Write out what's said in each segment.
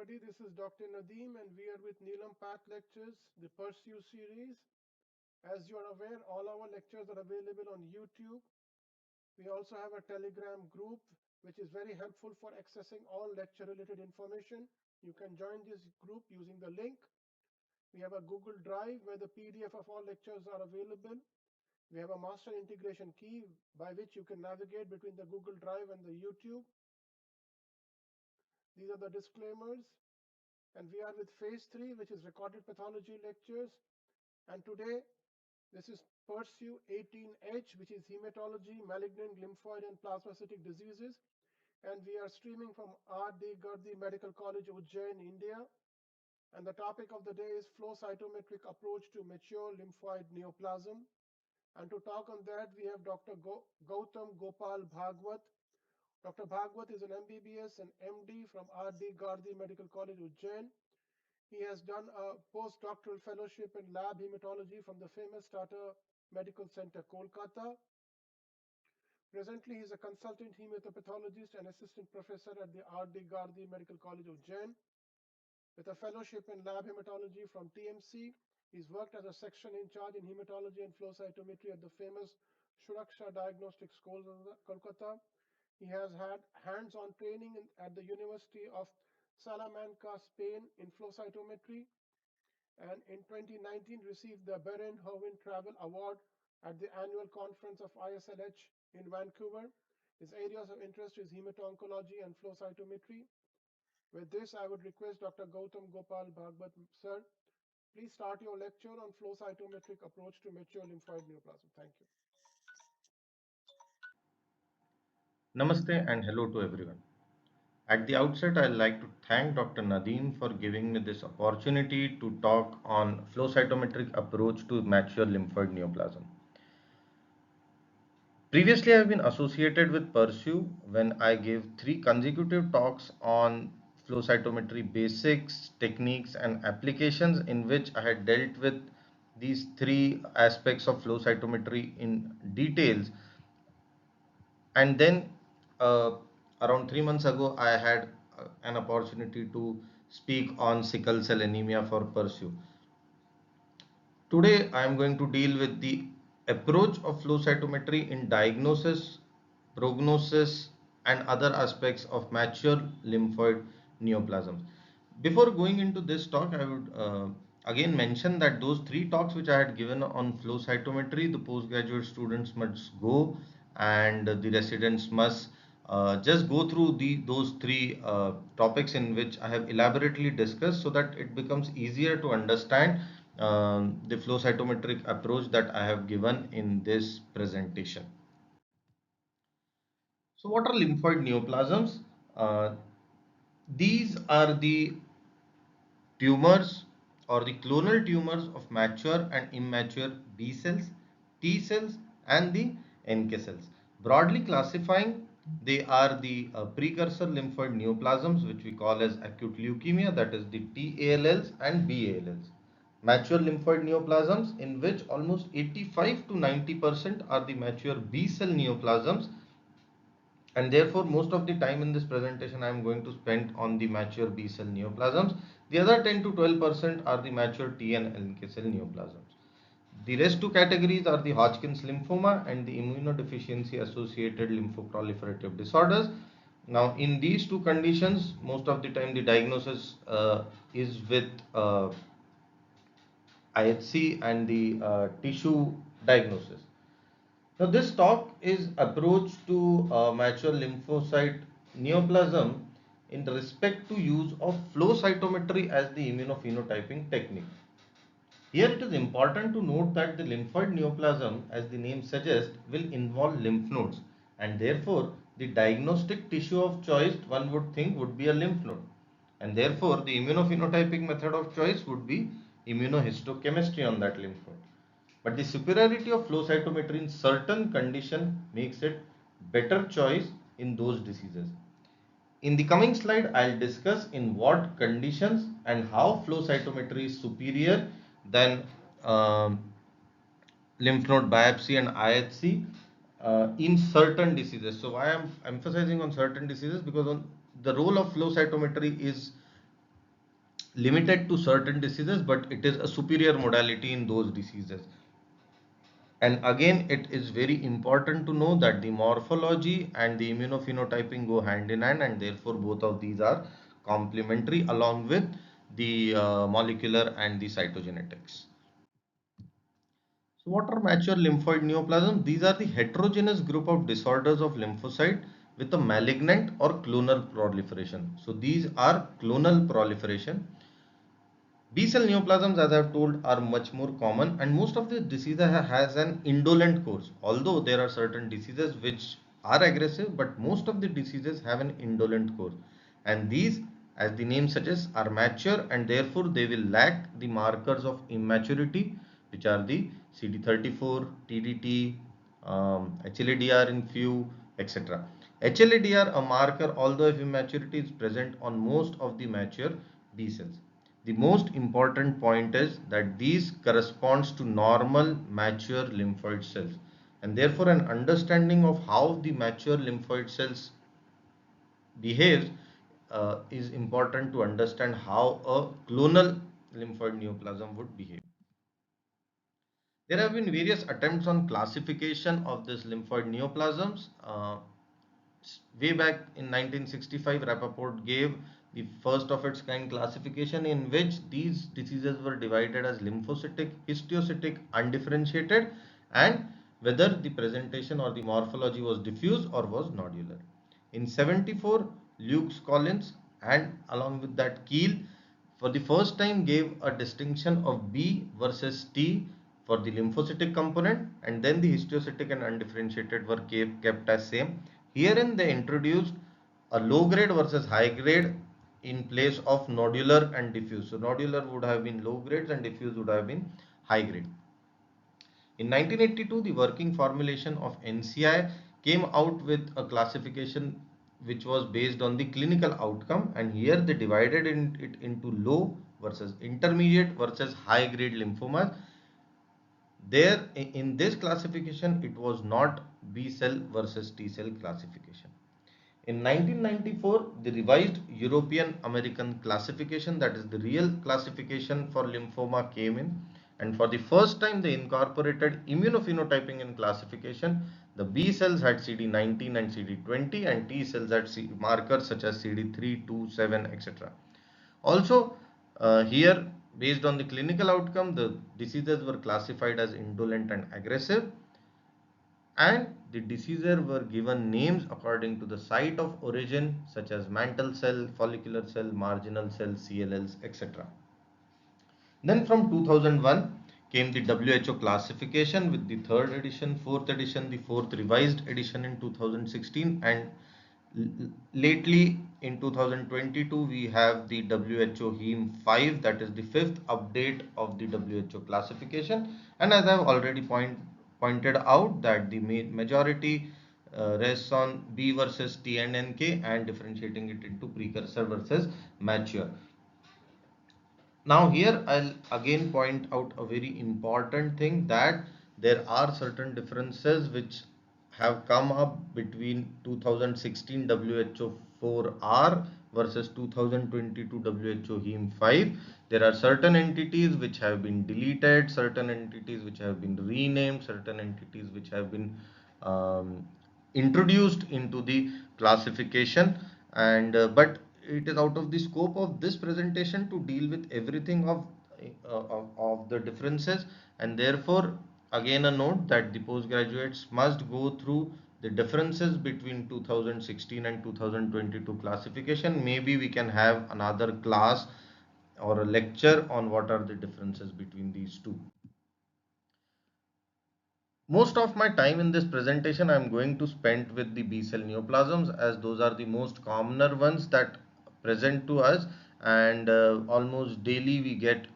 everybody. This is Dr. Nadeem, and we are with Neelam Path Lectures, the Pursue series. As you are aware, all our lectures are available on YouTube. We also have a Telegram group, which is very helpful for accessing all lecture-related information. You can join this group using the link. We have a Google Drive where the PDF of all lectures are available. We have a master integration key by which you can navigate between the Google Drive and the YouTube. These are the disclaimers. And we are with phase 3, which is recorded pathology lectures. And today, this is Pursue 18H, which is hematology, malignant, lymphoid, and plasmacytic diseases. And we are streaming from R.D.Gardi Medical College, Ujjain, India. And the topic of the day is flow cytometric approach to mature lymphoid neoplasm. And to talk on that, we have Dr. Gautam Gopal Bhagwat. Dr. Bhagwat is an MBBS and MD from R.D.Gardi Medical College, Ujjain. He has done a postdoctoral fellowship in lab hematology from the famous Tata Medical Center, Kolkata. Presently, he is a consultant hematopathologist and assistant professor at the R.D.Gardi Medical College of Ujjain. With a fellowship in lab hematology from TMC, he's worked as a section in charge in hematology and flow cytometry at the famous Suraksha Diagnostics, Kolkata. He has had hands-on training at the University of Salamanca, Spain in flow cytometry, and in 2019 received the Berend Houwen Travel Award at the annual conference of ISLH in Vancouver. His areas of interest is Hematology and flow cytometry. With this, I would request Dr. Gautam Gopal Bhagwat, sir, please start your lecture on flow cytometric approach to mature lymphoid neoplasm. Thank you. Namaste and hello to everyone. At the outset, I'd like to thank Dr. Nadeem for giving me this opportunity to talk on flow cytometric approach to mature lymphoid neoplasm. Previously, I've been associated with Pursue when I gave 3 consecutive talks on flow cytometry basics, techniques, and applications in which I had dealt with these 3 aspects of flow cytometry in details. And then uh, around 3 months ago, I had an opportunity to speak on sickle cell anemia for Pursue. Today, I am going to deal with the approach of flow cytometry in diagnosis, prognosis, and other aspects of mature lymphoid neoplasms. Before going into this talk, I would again mention that those 3 talks which I had given on flow cytometry, the postgraduate students must go and the residents must just go through those 3 topics in which I have elaborately discussed so that it becomes easier to understand the flow cytometric approach that I have given in this presentation. So what are lymphoid neoplasms? Uh, these are the tumors or the clonal tumors of mature and immature B cells, T cells, and the NK cells. Broadly classifying, they are the precursor lymphoid neoplasms, which we call as acute leukemia, that is the TALLs and BALLs. Mature lymphoid neoplasms, in which almost 85 to 90% are the mature B cell neoplasms, and therefore most of the time in this presentation I am going to spend on the mature B cell neoplasms. The other 10 to 12% are the mature T and NK cell neoplasms. The rest 2 categories are the Hodgkin's lymphoma and the immunodeficiency associated lymphoproliferative disorders. Now in these 2 conditions, most of the time the diagnosis is with IHC and the tissue diagnosis. Now, this talk is approach to mature lymphocyte neoplasm in respect to use of flow cytometry as the immunophenotyping technique. Here it is important to note that the lymphoid neoplasm, as the name suggests, will involve lymph nodes, and therefore the diagnostic tissue of choice one would think would be a lymph node, and therefore the immunophenotyping method of choice would be immunohistochemistry on that lymph node. But the superiority of flow cytometry in certain condition makes it better choice in those diseases. In the coming slide, I'll discuss in what conditions and how flow cytometry is superior than um, lymph node biopsy and IHC in certain diseases. So why I'm emphasizing on certain diseases, because on the role of flow cytometry is limited to certain diseases, but it is a superior modality in those diseases. And again, it is very important to know that the morphology and the immunophenotyping go hand in hand, and therefore both of these are complementary along with the molecular and the cytogenetics. So what are mature lymphoid neoplasms? These are the heterogeneous group of disorders of lymphocyte with a malignant or clonal proliferation. So these are clonal proliferation. B-cell neoplasms, as I have told, are much more common, and most of the diseases has an indolent course. Although there are certain diseases which are aggressive, but most of the diseases have an indolent course. And these, as the name suggests, are mature, and therefore they will lack the markers of immaturity, which are the CD34, TDT, HLA-DR in few, etc. HLA-DR, a marker, although if immaturity is present on most of the mature B cells. The most important point is that these corresponds to normal mature lymphoid cells, and therefore an understanding of how the mature lymphoid cells behaves is important to understand how a clonal lymphoid neoplasm would behave. There have been various attempts on classification of this lymphoid neoplasms. Way back in 1965, Rappaport gave the first of its kind classification in which these diseases were divided as lymphocytic, histiocytic, undifferentiated, and whether the presentation or the morphology was diffuse or was nodular. In 74, Luke Collins and along with that Keel for the first time gave a distinction of B versus T for the lymphocytic component, and then the histiocytic and undifferentiated were kept as same. Herein they introduced a low grade versus high grade in place of nodular and diffuse. So nodular would have been low grades and diffuse would have been high grade. In 1982, the working formulation of NCI came out with a classification which was based on the clinical outcome, and here they divided it into low versus intermediate versus high grade lymphomas. There in this classification, it was not B cell versus T cell classification. In 1994, the revised European American classification, that is the real classification for lymphoma, came in, and for the first time they incorporated immunophenotyping in classification. The B cells had CD19 and CD20, and T cells had markers such as CD3, 2, 7, etc. Also, here based on the clinical outcome, the diseases were classified as indolent and aggressive, and the diseases were given names according to the site of origin such as mantle cell, follicular cell, marginal cell, CLLs, etc. Then from 2001 came the WHO classification with the third edition, fourth edition, the fourth revised edition in 2016, and lately in 2022 we have the WHO Hem 5, that is the fifth update of the WHO classification. And as I have already pointed out that the majority rests on B versus T and NK and differentiating it into precursor versus mature. Now here I'll again point out a very important thing, that there are certain differences which have come up between 2016 WHO 4R versus 2022 WHO Hem 5. There are certain entities which have been deleted, certain entities which have been renamed, certain entities which have been um, introduced into the classification, and but it is out of the scope of this presentation to deal with everything of the differences, and therefore again a note that the postgraduates must go through the differences between 2016 and 2022 classification. Maybe we can have another class or a lecture on what are the differences between these two. Most of my time in this presentation I am going to spend with the B cell neoplasms, as those are the most commoner ones that present to us, and almost daily we get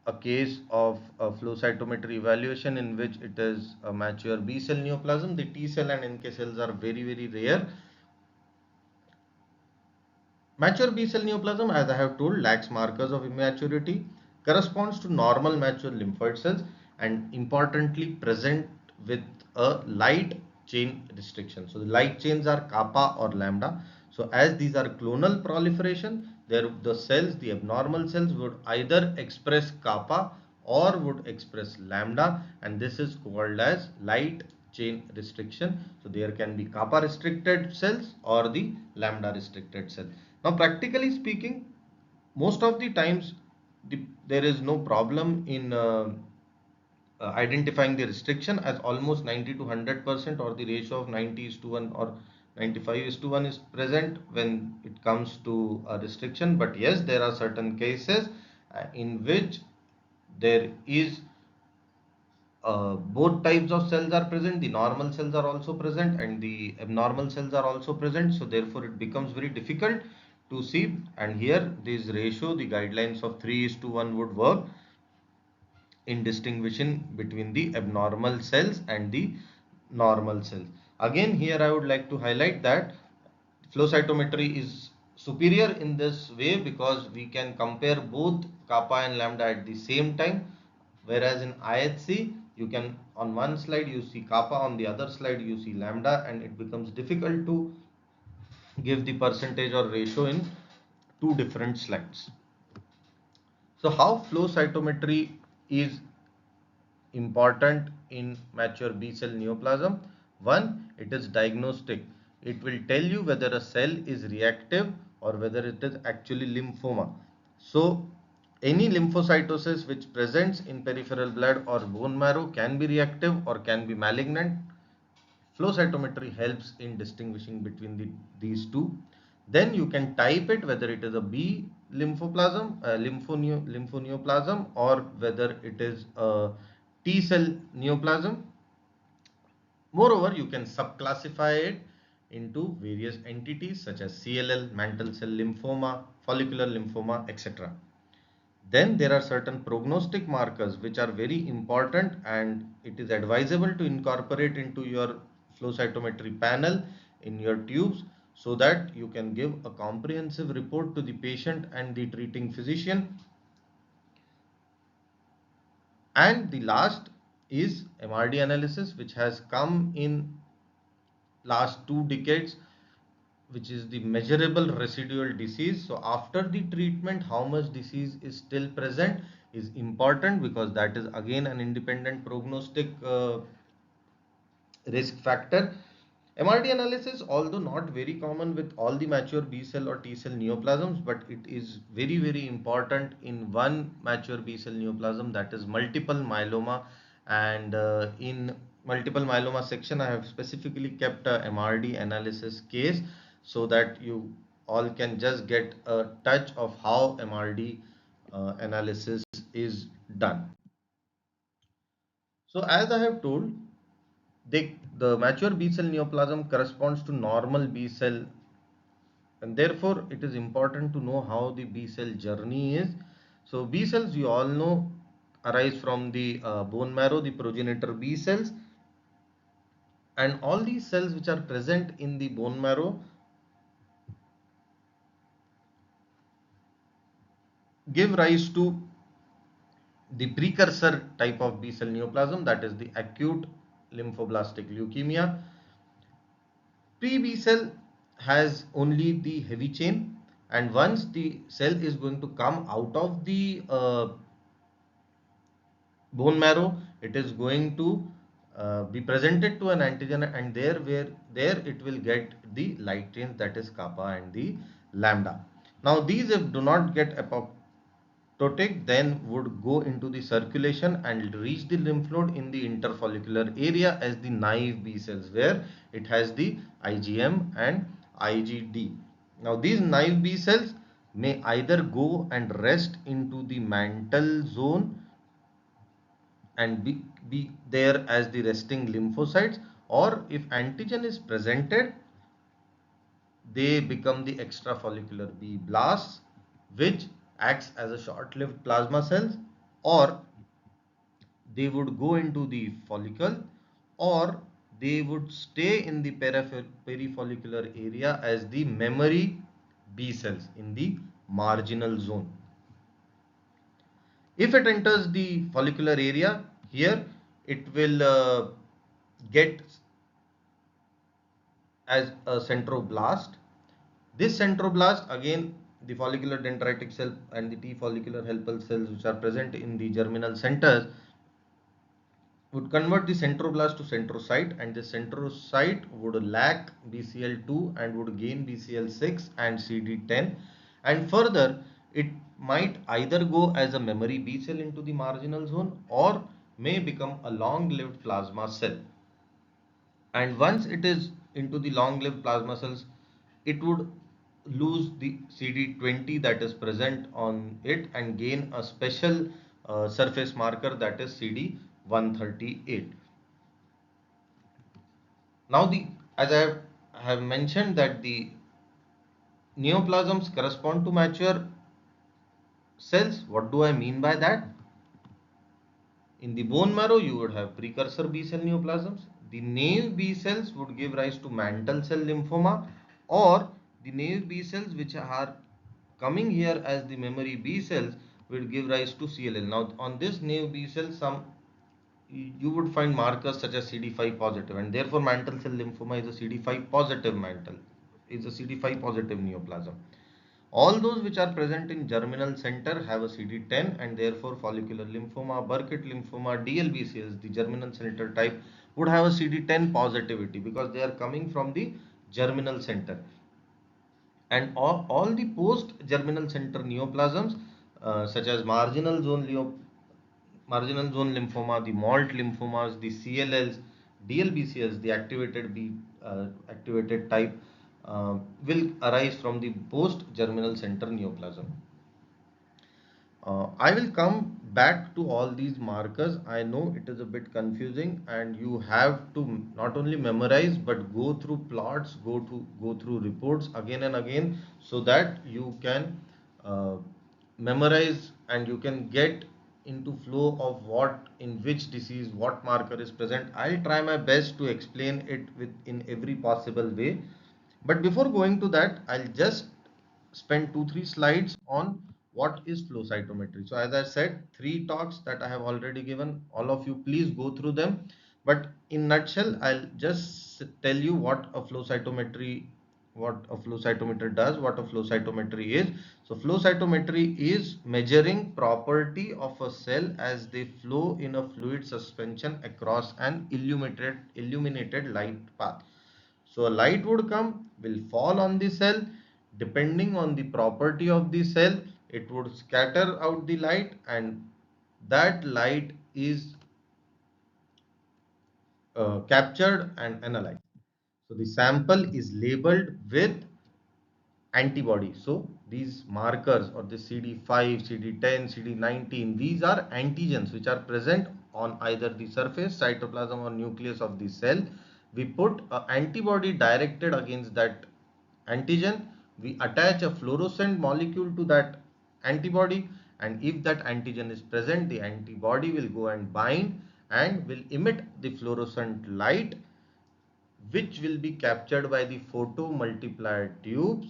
a case of a flow cytometry evaluation in which it is a mature B cell neoplasm. The T cell and NK cells are very rare. Mature B cell neoplasm, as I have told, lacks markers of immaturity, corresponds to normal mature lymphoid cells, and importantly present with a light chain restriction. So the light chains are kappa or lambda. So as these are clonal proliferation, the cells, the abnormal cells would either express kappa or would express lambda, and this is called as light chain restriction. So there can be kappa restricted cells or the lambda restricted cell. Now practically speaking, most of the times there is no problem in identifying the restriction, as almost 90 to 100% or the ratio of 90 is to 1 or 95 is to 1 is present when it comes to a restriction. But yes, there are certain cases in which there is both types of cells are present, the normal cells are also present and the abnormal cells are also present, so therefore it becomes very difficult to see. And here this ratio, the guidelines of 3 is to 1 would work in distinguishing between the abnormal cells and the normal cells. Again, here I would like to highlight that flow cytometry is superior in this way because we can compare both kappa and lambda at the same time, whereas in IHC you can, on one slide you see kappa, on the other slide you see lambda, and it becomes difficult to give the percentage or ratio in two different slides. So how flow cytometry is important in mature B cell neoplasm? One, it is diagnostic. It will tell you whether a cell is reactive or whether it is actually lymphoma. So any lymphocytosis which presents in peripheral blood or bone marrow can be reactive or can be malignant. Flow cytometry helps in distinguishing between these two. Then you can type it whether it is a B lymphoplasm, lymphoneoplasm, or whether it is a T cell neoplasm. Moreover, you can subclassify it into various entities such as CLL, mantle cell lymphoma, follicular lymphoma, etc. Then there are certain prognostic markers which are very important, and it is advisable to incorporate into your flow cytometry panel in your tubes so that you can give a comprehensive report to the patient and the treating physician. And the last is MRD analysis, which has come in last 2 decades, which is the measurable residual disease. So after the treatment, how much disease is still present is important, because that is again an independent prognostic risk factor. MRD analysis, although not very common with all the mature B cell or T cell neoplasms, but it is very, very important in one mature B cell neoplasm, that is multiple myeloma. And in multiple myeloma section, I have specifically kept a MRD analysis case so that you all can just get a touch of how MRD analysis is done. So as I have told, the mature B cell neoplasm corresponds to normal B cell, and therefore it is important to know how the B cell journey is. So B cells, you all know, arise from the bone marrow, the progenitor B cells, and all these cells which are present in the bone marrow give rise to the precursor type of B cell neoplasm, that is the acute lymphoblastic leukemia. Pre-B cell has only the heavy chain, and once the cell is going to come out of the bone marrow, it is going to be presented to an antigen, and there it will get the light chains, that is kappa and the lambda. Now these, if do not get apoptotic, then would go into the circulation and reach the lymph node in the interfollicular area as the naive B cells, where it has the IgM and IgD. Now these naive B cells may either go and rest into the mantle zone and be there as the resting lymphocytes, or if antigen is presented, they become the extrafollicular B blasts, which acts as a short-lived plasma cells, or they would go into the follicle, or they would stay in the perifollicular area as the memory B cells in the marginal zone. If it enters the follicular area, here it will get as a centroblast. This centroblast again the follicular dendritic cell and the T follicular helper cells which are present in the germinal centers would convert the centroblast to centrocyte, and the centrocyte would lack BCL2 and would gain BCL6 and CD10, and further it might either go as a memory B cell into the marginal zone or may become a long-lived plasma cell. And once it is into the long-lived plasma cells, it would lose the CD20 that is present on it and gain a special surface marker, that is CD138. Now, as I have mentioned that the neoplasms correspond to mature cells. What do I mean by that? In the bone marrow, you would have precursor B cell neoplasms. The naive B cells would give rise to mantle cell lymphoma, or the naive B cells which are coming here as the memory B cells will give rise to CLL. Now, on this naive B cell, you would find markers such as CD5 positive, and therefore mantle cell lymphoma is a CD5 positive mantle, is a CD5 positive neoplasm. All those which are present in germinal center have a CD10, and therefore follicular lymphoma, Burkitt lymphoma, DLBCLs, the germinal center type, would have a CD10 positivity because they are coming from the germinal center. And all the post germinal center neoplasms such as marginal zone lymphoma, the malt lymphomas, the CLLs, DLBCLs, the activated type, will arise from the post germinal center neoplasm. I will come back to all these markers. I know it is a bit confusing, and you have to not only memorize but go through plots, go through reports again and again, so that you can uh, memorize and you can get into flow of what in which disease what marker is present. I'll try my best to explain it in every possible way. But before going to that, I'll just spend 2-3 slides on what is flow cytometry. So as I said, 3 talks that I have already given, all of you please go through them. But in nutshell, I'll just tell you what a flow cytometry does, what a flow cytometry is. So flow cytometry is measuring property of a cell as they flow in a fluid suspension across an illuminated light path. So a light would come, will fall on the cell. Depending on the property of the cell, it would scatter out the light, and that light is captured and analyzed. So the sample is labeled with antibody. So these markers, or the CD5, CD10, CD19, these are antigens which are present on either the surface, cytoplasm or nucleus of the cell. We put an antibody directed against that antigen. We attach a fluorescent molecule to that antibody, and if that antigen is present, the antibody will go and bind and will emit the fluorescent light, which will be captured by the photomultiplier tubes,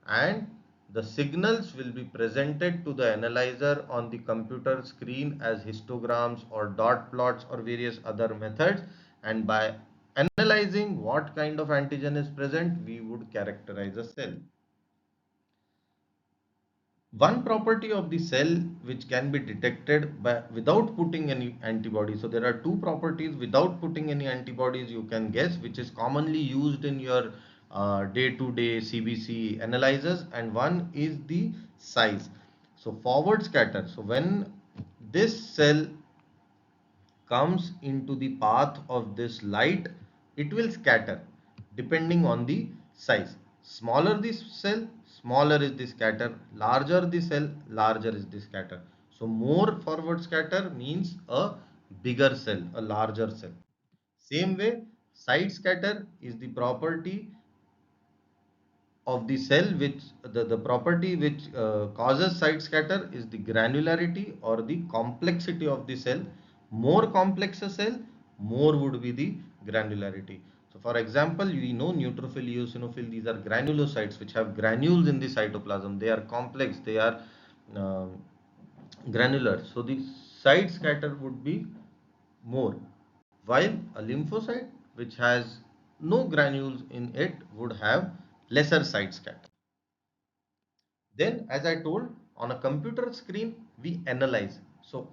and the signals will be presented to the analyzer on the computer screen as histograms or dot plots or various other methods, and by analyzing what kind of antigen is present, we would characterize a cell. One property of the cell which can be detected without putting any antibody. So there are 2 properties without putting any antibodies you can guess, which is commonly used in your day-to-day CBC analyzers, and one is the size. So forward scatter. So when this cell comes into the path of this light, it will scatter depending on the size. Smaller the cell, smaller is the scatter. Larger the cell, larger is the scatter. So more forward scatter means a bigger cell, a larger cell. Same way, side scatter is the property of the cell, which the property which causes side scatter is the granularity or the complexity of the cell. More complex a cell, more would be the granularity. So for example, we know neutrophil, eosinophil, these are granulocytes which have granules in the cytoplasm. They are complex, they are uh, granular, so the side scatter would be more, while a lymphocyte which has no granules in it would have lesser side scatter. Then, as I told, on a computer screen, we analyze. So,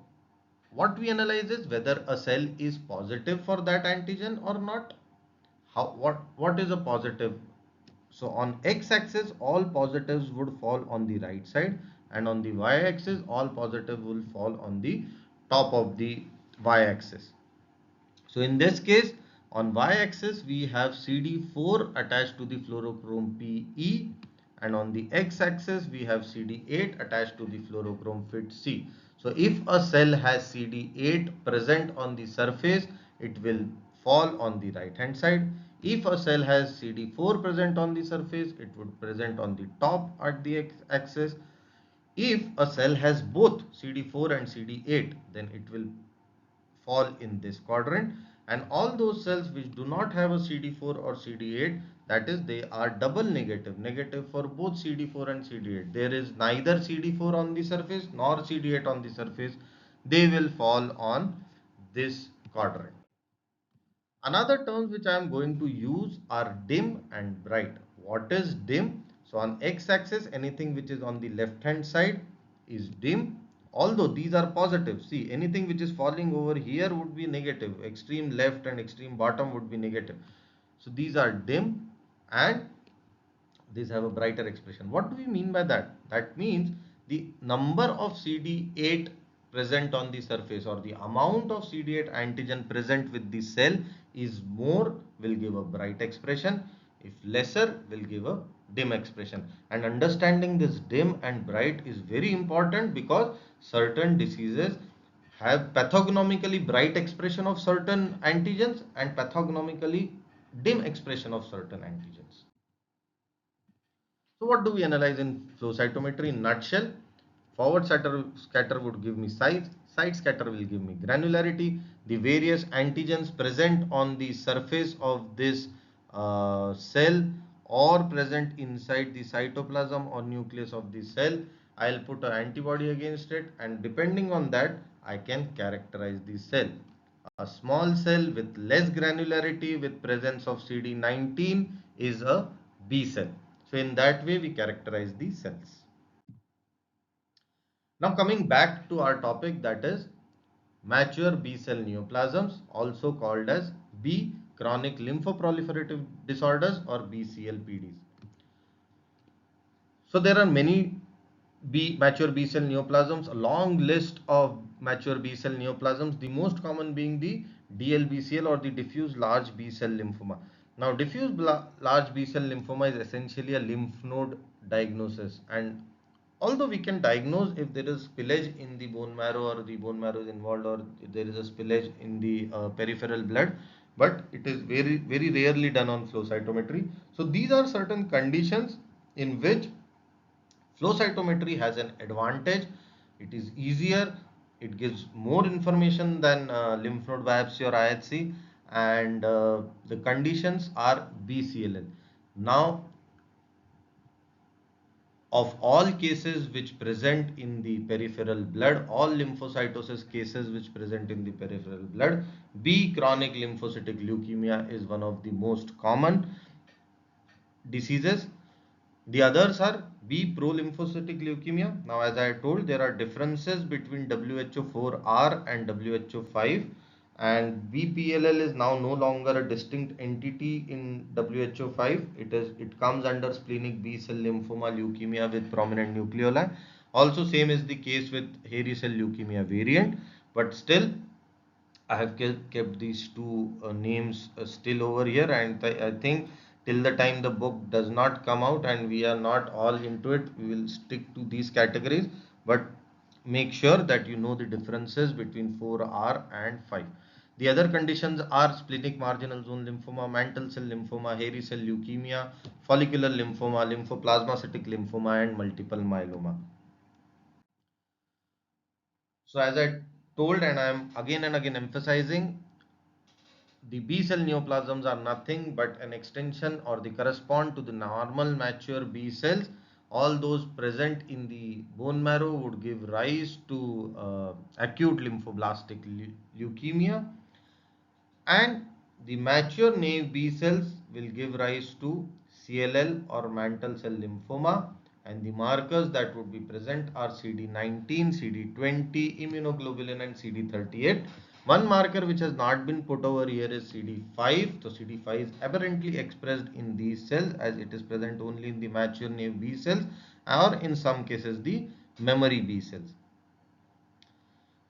what we analyze is whether a cell is positive for that antigen or not. What is a positive? So on x-axis, all positives would fall on the right side, and on the y-axis, all positive will fall on the top of the y-axis. So in this case, on y-axis we have CD4 attached to the fluorochrome PE, and on the x-axis we have CD8 attached to the fluorochrome FIT-C. So if a cell has CD8 present on the surface, it will fall on the right hand side. If a cell has CD4 present on the surface, it would present on the top at the x-axis. If a cell has both CD4 and CD8, then it will fall in this quadrant, and all those cells which do not have a CD4 or CD8, that is, they are double negative, negative for both CD4 and CD8. There is neither CD4 on the surface nor CD8 on the surface. They will fall on this quadrant. Another terms which I am going to use are dim and bright. What is dim? So on x-axis, anything which is on the left hand side is dim. Although these are positive. See, anything which is falling over here would be negative. Extreme left and extreme bottom would be negative. So these are dim, and these have a brighter expression. What do we mean by that? That means the number of CD8 present on the surface, or the amount of CD8 antigen present with the cell is more, will give a bright expression. If lesser, will give a dim expression. And understanding this dim and bright is very important, because certain diseases have pathognomically bright expression of certain antigens and pathognomically dim expression of certain antigens. So what do we analyze in flow cytometry? In nutshell, forward scatter would give me size, side scatter will give me granularity, the various antigens present on the surface of this cell or present inside the cytoplasm or nucleus of the cell. I'll put an antibody against it, and depending on that, I can characterize the cell. A small cell with less granularity with presence of CD19 is a B cell. So in that way we characterize the cells. Now coming back to our topic, that is mature B cell neoplasms, also called as B chronic lymphoproliferative disorders or BCLPDs. So there are many mature B cell neoplasms, a long list of mature B cell neoplasms, the most common being the DLBCL or the diffuse large B cell lymphoma. Now diffuse large B cell lymphoma is essentially a lymph node diagnosis, and although we can diagnose if there is spillage in the bone marrow, or the bone marrow is involved, or there is a spillage in the peripheral blood, but it is very rarely done on flow cytometry. So these are certain conditions in which flow cytometry has an advantage. It is easier, it gives more information than lymph node biopsy or IHC, and the conditions are BCLL. Now, of all cases which present in the peripheral blood, all lymphocytosis cases which present in the peripheral blood, B chronic lymphocytic leukemia is one of the most common diseases. The others are B pro-lymphocytic leukemia. Now, as I told, there are differences between WHO4R and WHO5, and BPLL is now no longer a distinct entity in WHO5. It comes under splenic B cell lymphoma leukemia with prominent nucleoli. Also, same is the case with hairy cell leukemia variant, but still I have kept these two names still over here, and I think till the time the book does not come out and we are not all into it, we will stick to these categories. But make sure that you know the differences between 4R and 5. The other conditions are splenic marginal zone lymphoma, mantle cell lymphoma, hairy cell leukemia, follicular lymphoma, lymphoplasmacytic lymphoma, and multiple myeloma. So as I told, and I am again and again emphasizing, the B cell neoplasms are nothing but an extension, or they correspond to the normal mature B cells. All those present in the bone marrow would give rise to acute lymphoblastic leukemia, and the mature naive B cells will give rise to CLL or mantle cell lymphoma, and the markers that would be present are CD19, CD20, immunoglobulin and CD38. One marker which has not been put over here is CD5. So CD5 is aberrantly expressed in these cells as it is present only in the mature naive B cells or in some cases the memory B cells.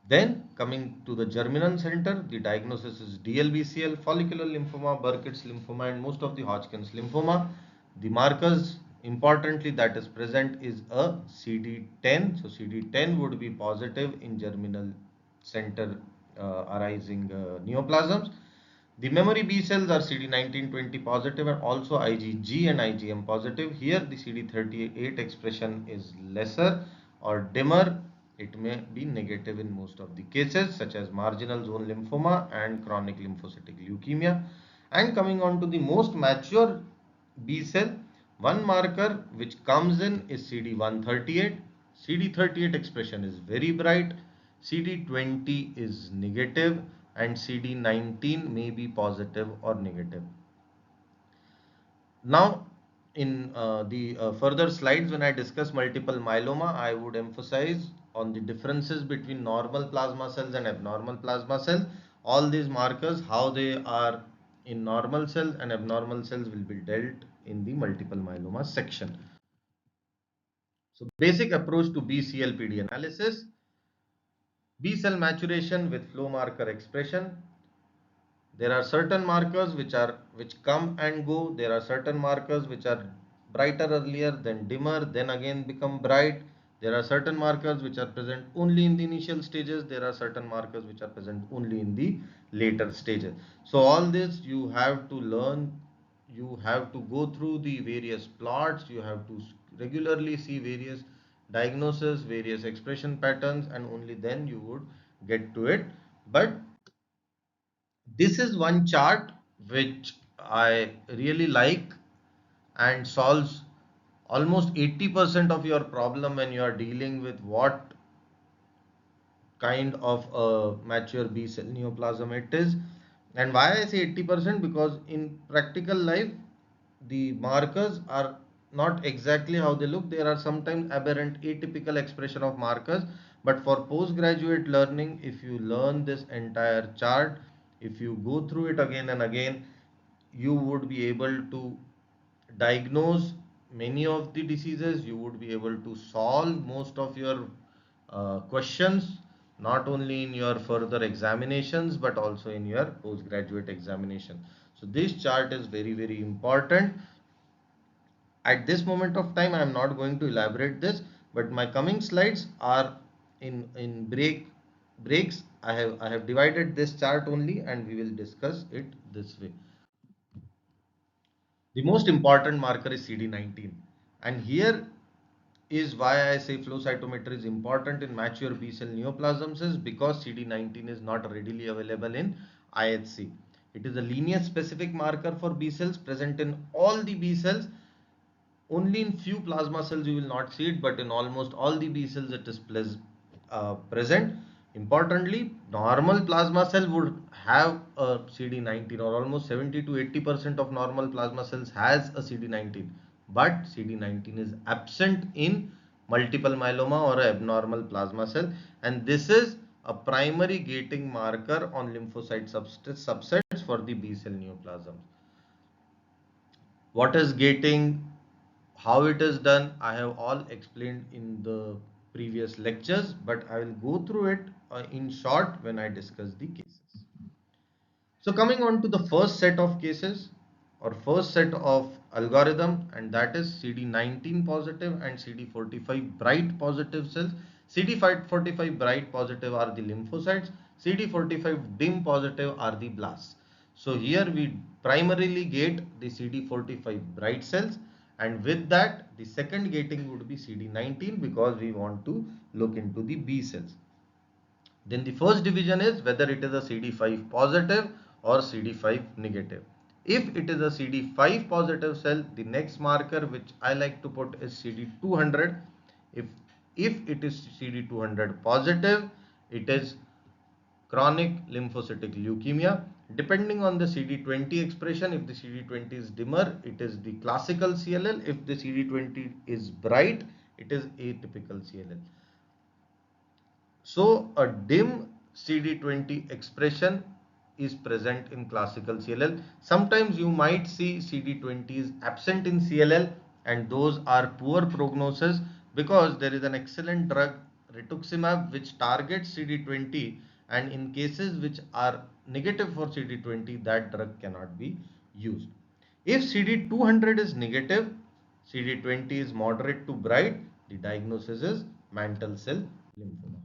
Then coming to the germinal center, the diagnosis is DLBCL, follicular lymphoma, Burkitt's lymphoma and most of the Hodgkin's lymphoma. The markers importantly that is present is a CD10. So CD10 would be positive in germinal center arising neoplasms. The memory B cells are CD19-20 positive and also IgG and IgM positive. Here the CD38 expression is lesser or dimmer. It may be negative in most of the cases such as marginal zone lymphoma and chronic lymphocytic leukemia. And coming on to the most mature B cell, one marker which comes in is CD138. CD38 expression is very bright, CD20 is negative and CD19 may be positive or negative. Now, in the further slides, when I discuss multiple myeloma, I would emphasize on the differences between normal plasma cells and abnormal plasma cells. All these markers, how they are in normal cells and abnormal cells will be dealt in the multiple myeloma section. So, basic approach to BCLPD analysis, B cell maturation with flow marker expression. There are certain markers which come and go. There are certain markers which are brighter earlier, then dimmer, then again become bright. There are certain markers which are present only in the initial stages. There are certain markers which are present only in the later stages. So all this you have to learn. You have to go through the various plots. You have to regularly see various diagnoses, various expression patterns, and only then you would get to it. But this is one chart which I really like and solves almost 80% of your problem when you are dealing with what kind of a mature B cell neoplasm it is. And why I say 80%? Because in practical life, the markers are not exactly how they look. There are sometimes aberrant atypical expression of markers. But for postgraduate learning, if you learn this entire chart, if you go through it again and again, you would be able to diagnose many of the diseases. You would be able to solve most of your questions, not only in your further examinations but also in your postgraduate examination. So this chart is very, very important. At this moment of time I am not going to elaborate this, but my coming slides are in breaks. I have divided this chart only and we will discuss it this way. The most important marker is CD19, and here is why I say flow cytometry is important in mature B cell neoplasms is because CD19 is not readily available in IHC. It is a lineage specific marker for B cells present in all the B cells. Only in few plasma cells you will not see it, but in almost all the B cells it is present. Importantly, normal plasma cell would have a CD19, or almost 70 to 80% of normal plasma cells has a CD19, but CD19 is absent in multiple myeloma or abnormal plasma cell, and this is a primary gating marker on lymphocyte subsets for the B cell neoplasms. What is gating, how it is done, I have all explained in the previous lectures, but I will go through it in short when I discuss the cases. So coming on to the first set of cases or first set of algorithm, and that is CD19 positive and CD45 bright positive cells. CD45 bright positive are the lymphocytes, CD45 dim positive are the blasts. So here we primarily gate the CD45 bright cells, and with that the second gating would be CD19 because we want to look into the B cells. Then the first division is whether it is a CD5 positive or CD5 negative. If it is a CD5 positive cell, the next marker which I like to put is CD200. If it is CD200 positive, it is chronic lymphocytic leukemia. depending on the CD20 expression. If the CD20 is dimmer, it is the classical CLL. If the CD20 is bright, it is atypical CLL. So a dim CD20 expression is present in classical CLL. Sometimes you might see CD20 is absent in CLL, and those are poor prognosis because there is an excellent drug rituximab which targets CD20, and in cases which are negative for CD20, that drug cannot be used. If CD200 is negative, CD20 is moderate to bright, the diagnosis is mantle cell lymphoma.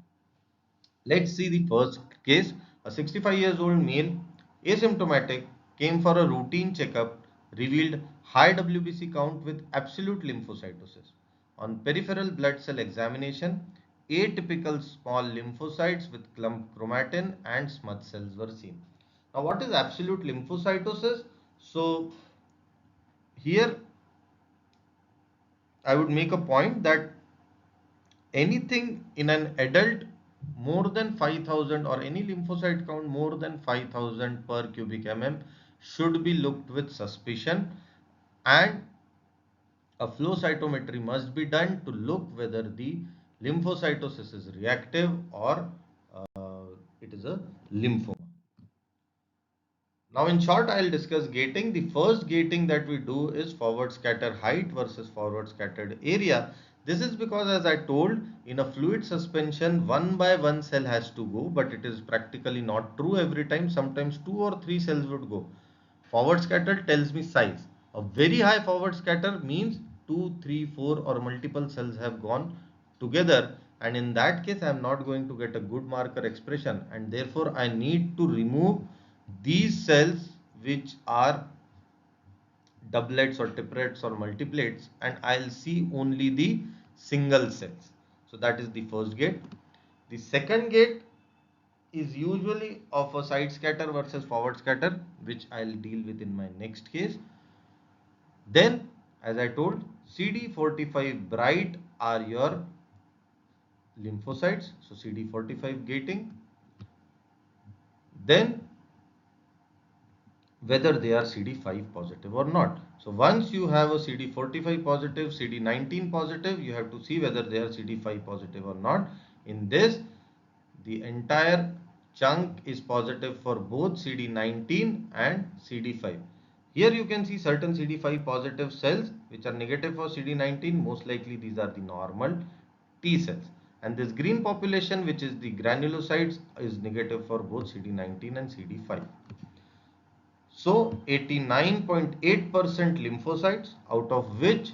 Let's see the first case. A 65 years old male, asymptomatic, came for a routine checkup, revealed high WBC count with absolute lymphocytosis. On peripheral blood cell examination, atypical small lymphocytes with clump chromatin and smudge cells were seen. Now, what is absolute lymphocytosis? So, here I would make a point that anything in an adult more than 5,000 or any lymphocyte count more than 5,000 per cubic mm should be looked with suspicion, and a flow cytometry must be done to look whether the lymphocytosis is reactive or it is a lymphoma. Now in short, I'll discuss gating. The first gating that we do is forward scatter height versus forward scattered area. This is because, as I told, in a fluid suspension, one by one cell has to go, but it is practically not true every time. Sometimes 2 or 3 cells would go. Forward scatter tells me size. A very high forward scatter means 2, 3, 4 or multiple cells have gone together, and in that case I am not going to get a good marker expression, and therefore I need to remove these cells which are doublets or triplets or multiplets, and I'll see only the single cells. So that is the first gate. The second gate is usually of a side scatter versus forward scatter, which I'll deal with in my next case. Then, as I told, CD45 bright are your lymphocytes, so CD45 gating. Then whether they are CD5 positive or not. So once you have a CD45 positive, CD19 positive, you have to see whether they are CD5 positive or not. In this, the entire chunk is positive for both CD19 and CD5. Here you can see certain CD5 positive cells which are negative for CD19. Most likely these are the normal T cells. And this green population, which is the granulocytes, is negative for both CD19 and CD5. So 89.8% lymphocytes, out of which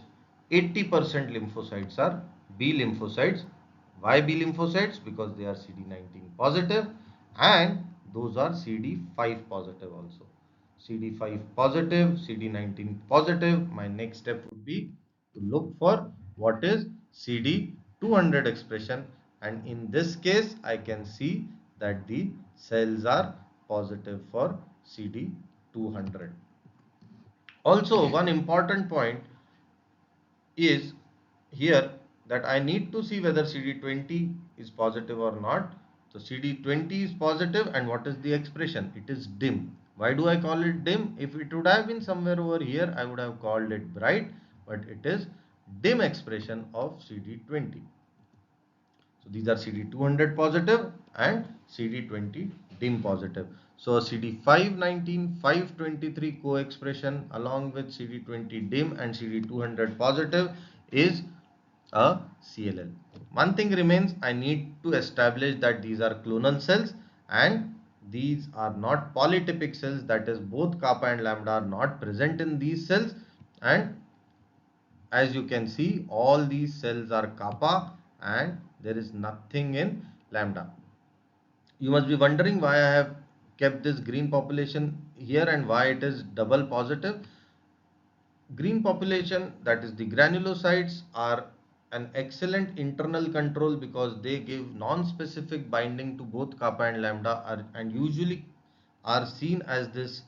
80% lymphocytes are B lymphocytes. Why B lymphocytes? Because they are CD19 positive, and those are CD5 positive also. CD5 positive, CD19 positive. My next step would be to look for what is CD200 expression, and in this case I can see that the cells are positive for CD200. Also, one important point is here that I need to see whether CD20 is positive or not. So CD20 is positive, and what is the expression? It is dim. Why do I call it dim? If it would have been somewhere over here, I would have called it bright, but it is dim expression of CD20. So these are CD200 positive and CD20 dim positive. So CD519, 523 co-expression along with CD20 dim and CD200 positive is a CLL. One thing remains, I need to establish that these are clonal cells and these are not polytypic cells, that is both kappa and lambda are not present in these cells, and as you can see all these cells are kappa and there is nothing in lambda. You must be wondering why I have kept this green population here and why it is double positive. Green population, that is the granulocytes, are an excellent internal control because they give non-specific binding to both kappa and lambda and usually are seen as this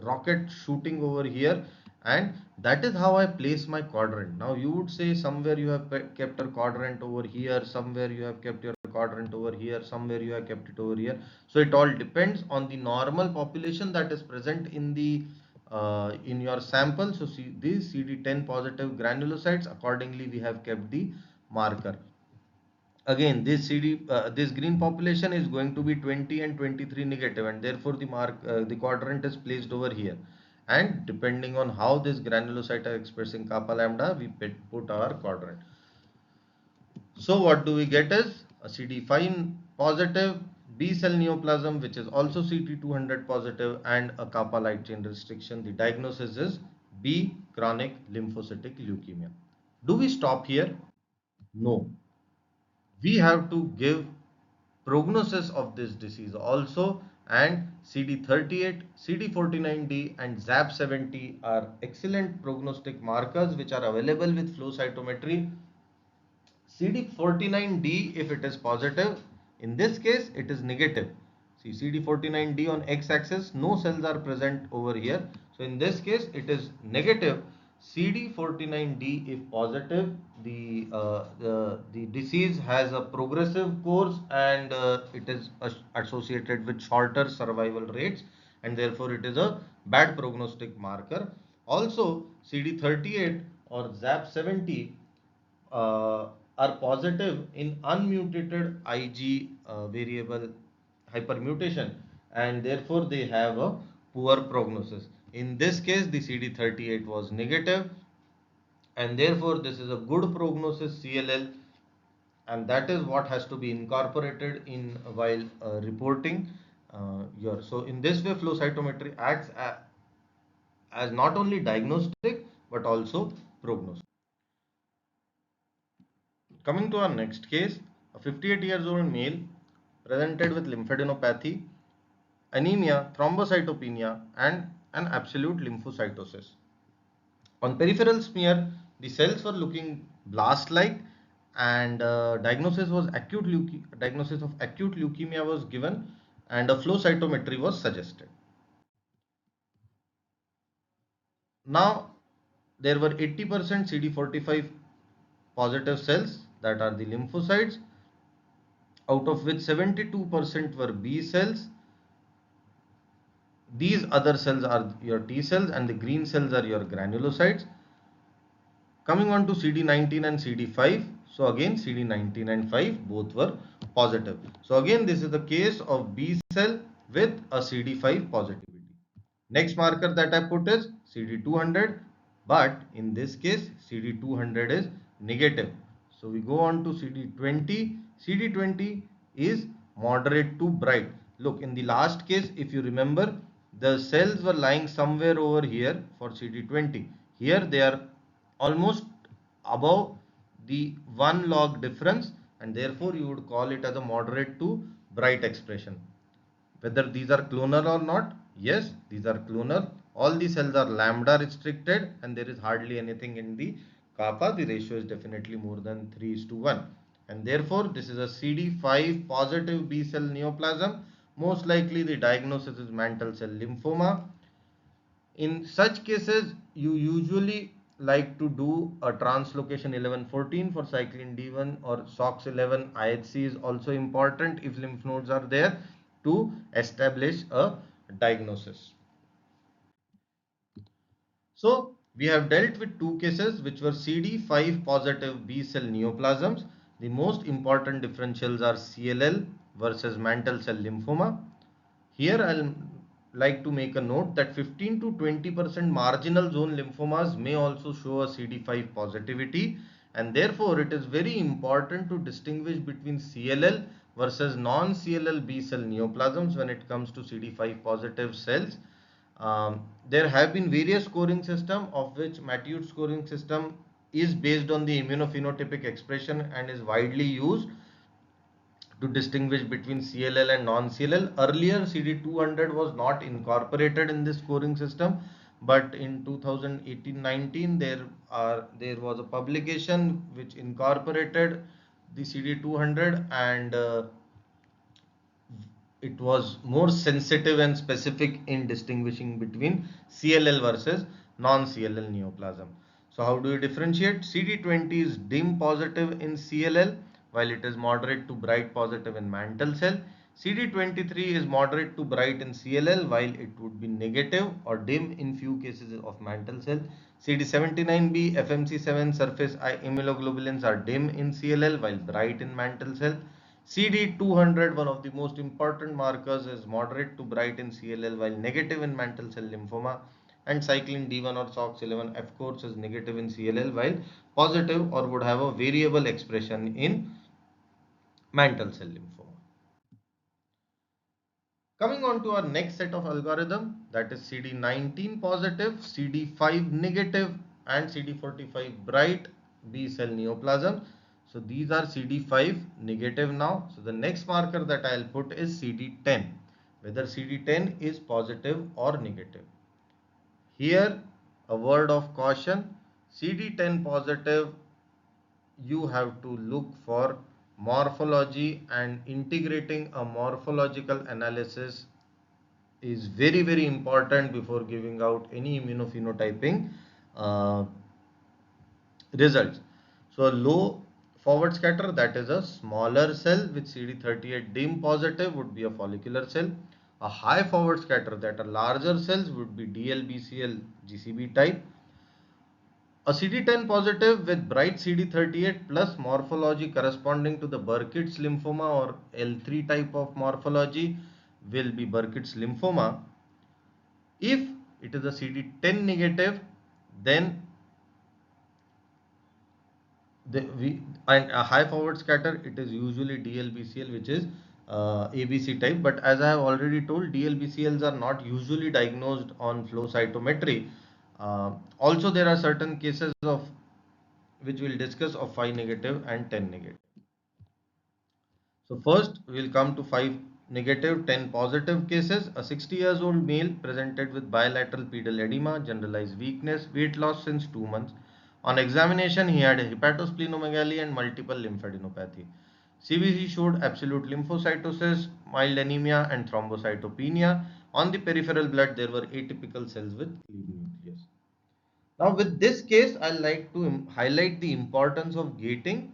rocket shooting over here, and that is how I place my quadrant. Now you would say somewhere you have kept a quadrant over here, somewhere you have kept your quadrant over here, somewhere you have kept it over here. So it all depends on the normal population that is present in your sample. So see these CD10 positive granulocytes, accordingly we have kept the marker. Again, this green population is going to be 20 and 23 negative, and therefore the quadrant is placed over here. And depending on how this granulocyte are expressing kappa lambda, we put our quadrant. So what do we get is a CD5 positive B cell neoplasm, which is also CD200 positive, and a kappa light chain restriction. The diagnosis is B chronic lymphocytic leukemia. Do we stop here? No, we have to give prognosis of this disease also, and CD38, CD49D and ZAP70 are excellent prognostic markers which are available with flow cytometry. CD49D, if it is positive, in this case it is negative. See, CD49D on x-axis, no cells are present over here. So in this case it is negative. CD49D if positive, the disease has a progressive course, and it is associated with shorter survival rates, and therefore it is a bad prognostic marker. Also CD38 or ZAP70 are positive in unmutated Ig variable hypermutation, and therefore they have a poor prognosis. In this case the CD38 was negative, and therefore this is a good prognosis CLL, and that is what has to be incorporated in while reporting your. So in this way flow cytometry acts as not only diagnostic but also prognostic. Coming to our next case, a 58 years old male presented with lymphadenopathy, anemia, thrombocytopenia, and an absolute lymphocytosis. On peripheral smear, the cells were looking blast-like, and diagnosis of acute leukemia was given, and a flow cytometry was suggested. Now, there were 80% CD45 positive cells, that are the lymphocytes, out of which 72% were B cells. These other cells are your T cells, and the green cells are your granulocytes. Coming on to CD19 and CD5. So again CD19 and 5 both were positive. So again this is the case of B cell with a CD5 positivity. Next marker that I put is CD200, but in this case CD200 is negative. So we go on to CD20. CD20 is moderate to bright. Look, in the last case, if you remember, the cells were lying somewhere over here for CD20. Here they are almost above the 1 log difference, and therefore you would call it as a moderate to bright expression. Whether these are clonal or not, yes, these are clonal. All the cells are lambda restricted, and there is hardly anything in the kappa. The ratio is definitely more than 3:1, and therefore this is a CD5 positive B cell neoplasm. Most likely the diagnosis is mantle cell lymphoma. In such cases, you usually like to do a translocation 11-14 for cyclin D1, or SOX11 IHC is also important if lymph nodes are there, to establish a diagnosis. So we have dealt with two cases which were CD5 positive B cell neoplasms. The most important differentials are CLL versus mantle cell lymphoma. Here I'll like to make a note that 15 to 20% marginal zone lymphomas may also show a CD5 positivity, and therefore it is very important to distinguish between CLL versus non-CLL B cell neoplasms when it comes to CD5 positive cells. There have been various scoring system, of which Matute scoring system is based on the immunophenotypic expression and is widely used to distinguish between CLL and non-CLL. Earlier, CD200 was not incorporated in this scoring system, but in 2018-19 there was a publication which incorporated the CD200, and it was more sensitive and specific in distinguishing between CLL versus non-CLL neoplasm. So how do you differentiate? CD20 is dim positive in CLL while it is moderate to bright positive in mantle cell. CD23 is moderate to bright in CLL while it would be negative or dim in few cases of mantle cell. CD79B, FMC7 surface immunoglobulins are dim in CLL while bright in mantle cell. CD200, one of the most important markers, is moderate to bright in CLL while negative in mantle cell lymphoma. And cyclin D1 or SOX11 of course is negative in CLL while positive or would have a variable expression in mantle cell lymphoma. Coming on to our next set of algorithm, that is CD19 positive, CD5 negative and CD45 bright B cell neoplasm. So these are CD5 negative now. So the next marker that I'll put is CD10, whether CD10 is positive or negative. Here a word of caution, CD10 positive, you have to look for morphology, and integrating a morphological analysis is very important before giving out any immunophenotyping uh, results. So a low forward scatter, that is a smaller cell with CD38 dim positive, would be a follicular cell. A high forward scatter, that are larger cells, would be DLBCL GCB type. A CD10 positive with bright CD38 plus morphology corresponding to the Burkitt's lymphoma or L3 type of morphology will be Burkitt's lymphoma. If it is a CD10 negative, then and a high forward scatter, it is usually DLBCL, which is ABC type. But as I have already told, DLBCLs are not usually diagnosed on flow cytometry. Also, there are certain cases of which we'll discuss of 5 negative and 10 negative. So first we'll come to 5 negative, 10 positive cases. A 60 years old male presented with bilateral pedal edema, generalized weakness, weight loss since 2 months. On examination, he had hepatosplenomegaly and multiple lymphadenopathy. CBC showed absolute lymphocytosis, mild anemia and thrombocytopenia. On the peripheral blood, there were atypical cells with clean nucleus. Now with this case, I like to highlight the importance of gating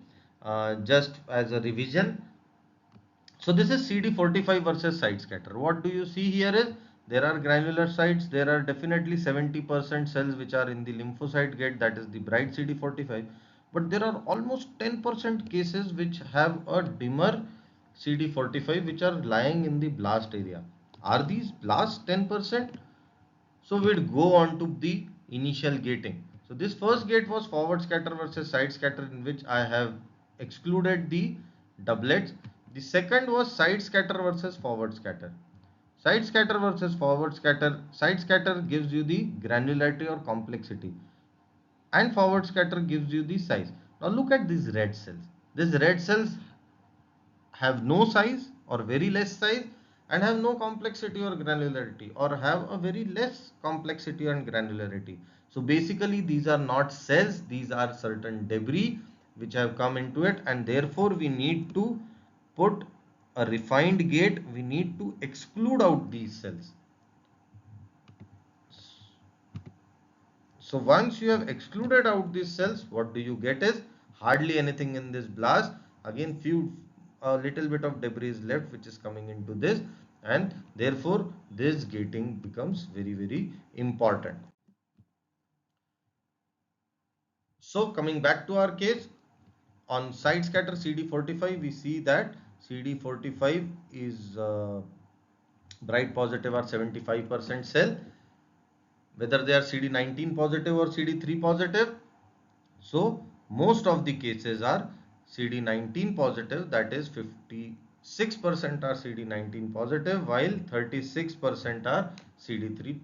just as a revision. So this is CD45 versus side scatter. What do you see here is there are granular sites. There are definitely 70% cells which are in the lymphocyte gate, that is the bright CD45. But there are almost 10% cases which have a dimmer CD45 which are lying in the blast area. Are these blast 10%? So we'll go on to the initial gating. So this first gate was forward scatter versus side scatter, in which I have excluded the doublets. The second was side scatter versus forward scatter. Side scatter versus forward scatter. Side scatter gives you the granularity or complexity, and forward scatter gives you the size. Now look at these red cells. These red cells have no size or very less size, and have no complexity or granularity, or have a very less complexity and granularity. So basically these are not cells, these are certain debris which have come into it, and therefore we need to put a refined gate. We need to exclude out these cells. So once you have excluded out these cells, what do you get is hardly anything in this blast. Again, a little bit of debris is left which is coming into this, and therefore this gating becomes very important. So coming back to our case, on side scatter CD45, we see that CD45 is bright positive or 75% cell, whether they are CD19 positive or CD3 positive. So most of the cases are CD19 positive, that is 56% are CD19 positive while 36% are CD3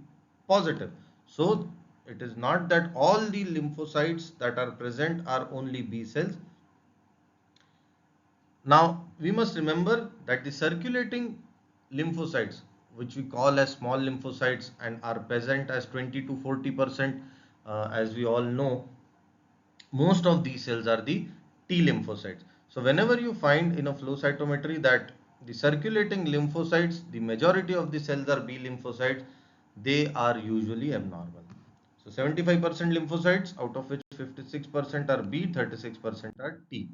positive. So it is not that all the lymphocytes that are present are only B cells. Now we must remember that the circulating lymphocytes, which we call as small lymphocytes and are present as 20 to 40%, as we all know, most of these cells are the T lymphocytes. So whenever you find in a flow cytometry that the circulating lymphocytes, the majority of the cells are B lymphocytes, they are usually abnormal. So 75% lymphocytes, out of which 56% are B, 36% are T.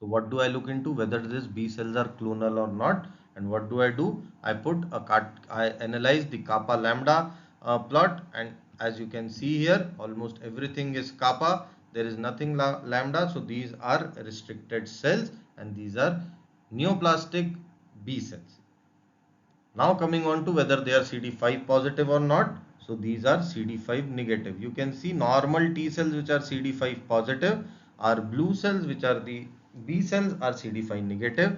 So what do I look into? Whether these B cells are clonal or not. And what do? I analyze the kappa lambda plot, and as you can see here, almost everything is kappa. There is nothing lambda. So these are restricted cells, and these are neoplastic B cells. Now coming on to whether they are CD5 positive or not. So these are CD5 negative. You can see normal T cells which are CD5 positive are blue cells, which are the B cells are CD5 negative.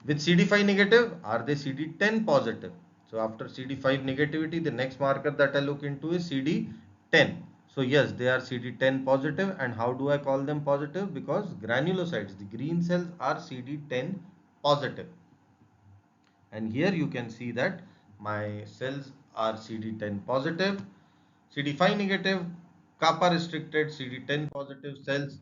With CD5 negative, are they CD10 positive? So after CD5 negativity, the next marker that I look into is CD10. So yes, they are CD10 positive. And how do I call them positive? Because granulocytes, the green cells, are CD10 positive. And here you can see that my cells are CD10 positive, CD5 negative, kappa restricted, CD10 positive cells.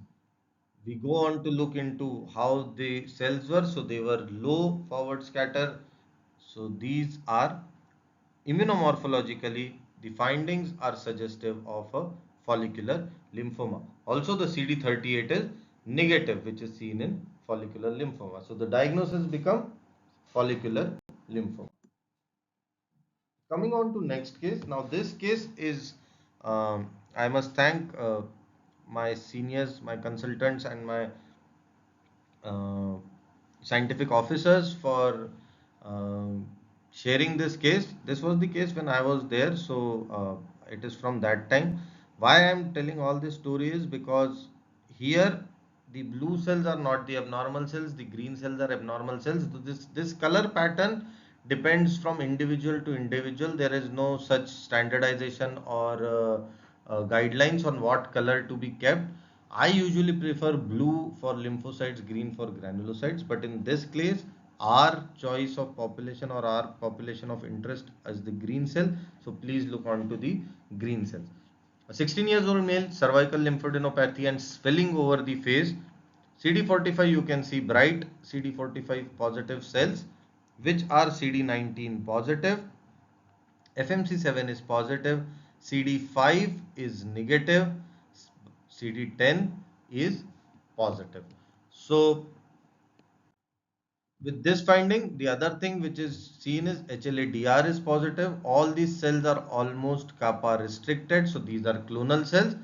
We go on to look into how the cells were. So they were low forward scatter. So these are immunomorphologically, the findings are suggestive of a follicular lymphoma. Also the CD38 is negative, which is seen in follicular lymphoma. So the diagnosis become follicular lymphoma. Coming on to next case. Now this case is, I must thank my seniors, my consultants, and my uh, scientific officers for sharing this case. This was the case when I was there, so it is from that time. Why I am telling all this story is because here the blue cells are not the abnormal cells, the green cells are abnormal cells. So this color pattern depends from individual to individual. There is no such standardization or guidelines on what color to be kept. I usually prefer blue for lymphocytes, green for granulocytes, but in this case, our choice of population or our population of interest is the green cell. So please look on to the green cells. A 16 years old male, cervical lymphadenopathy and swelling over the face. CD45, you can see bright CD45 positive cells, which are CD19 positive. FMC7 is positive, CD5 is negative, CD10 is positive. So with this finding, the other thing which is seen is HLA-DR is positive. All these cells are almost kappa restricted. So these are clonal cells.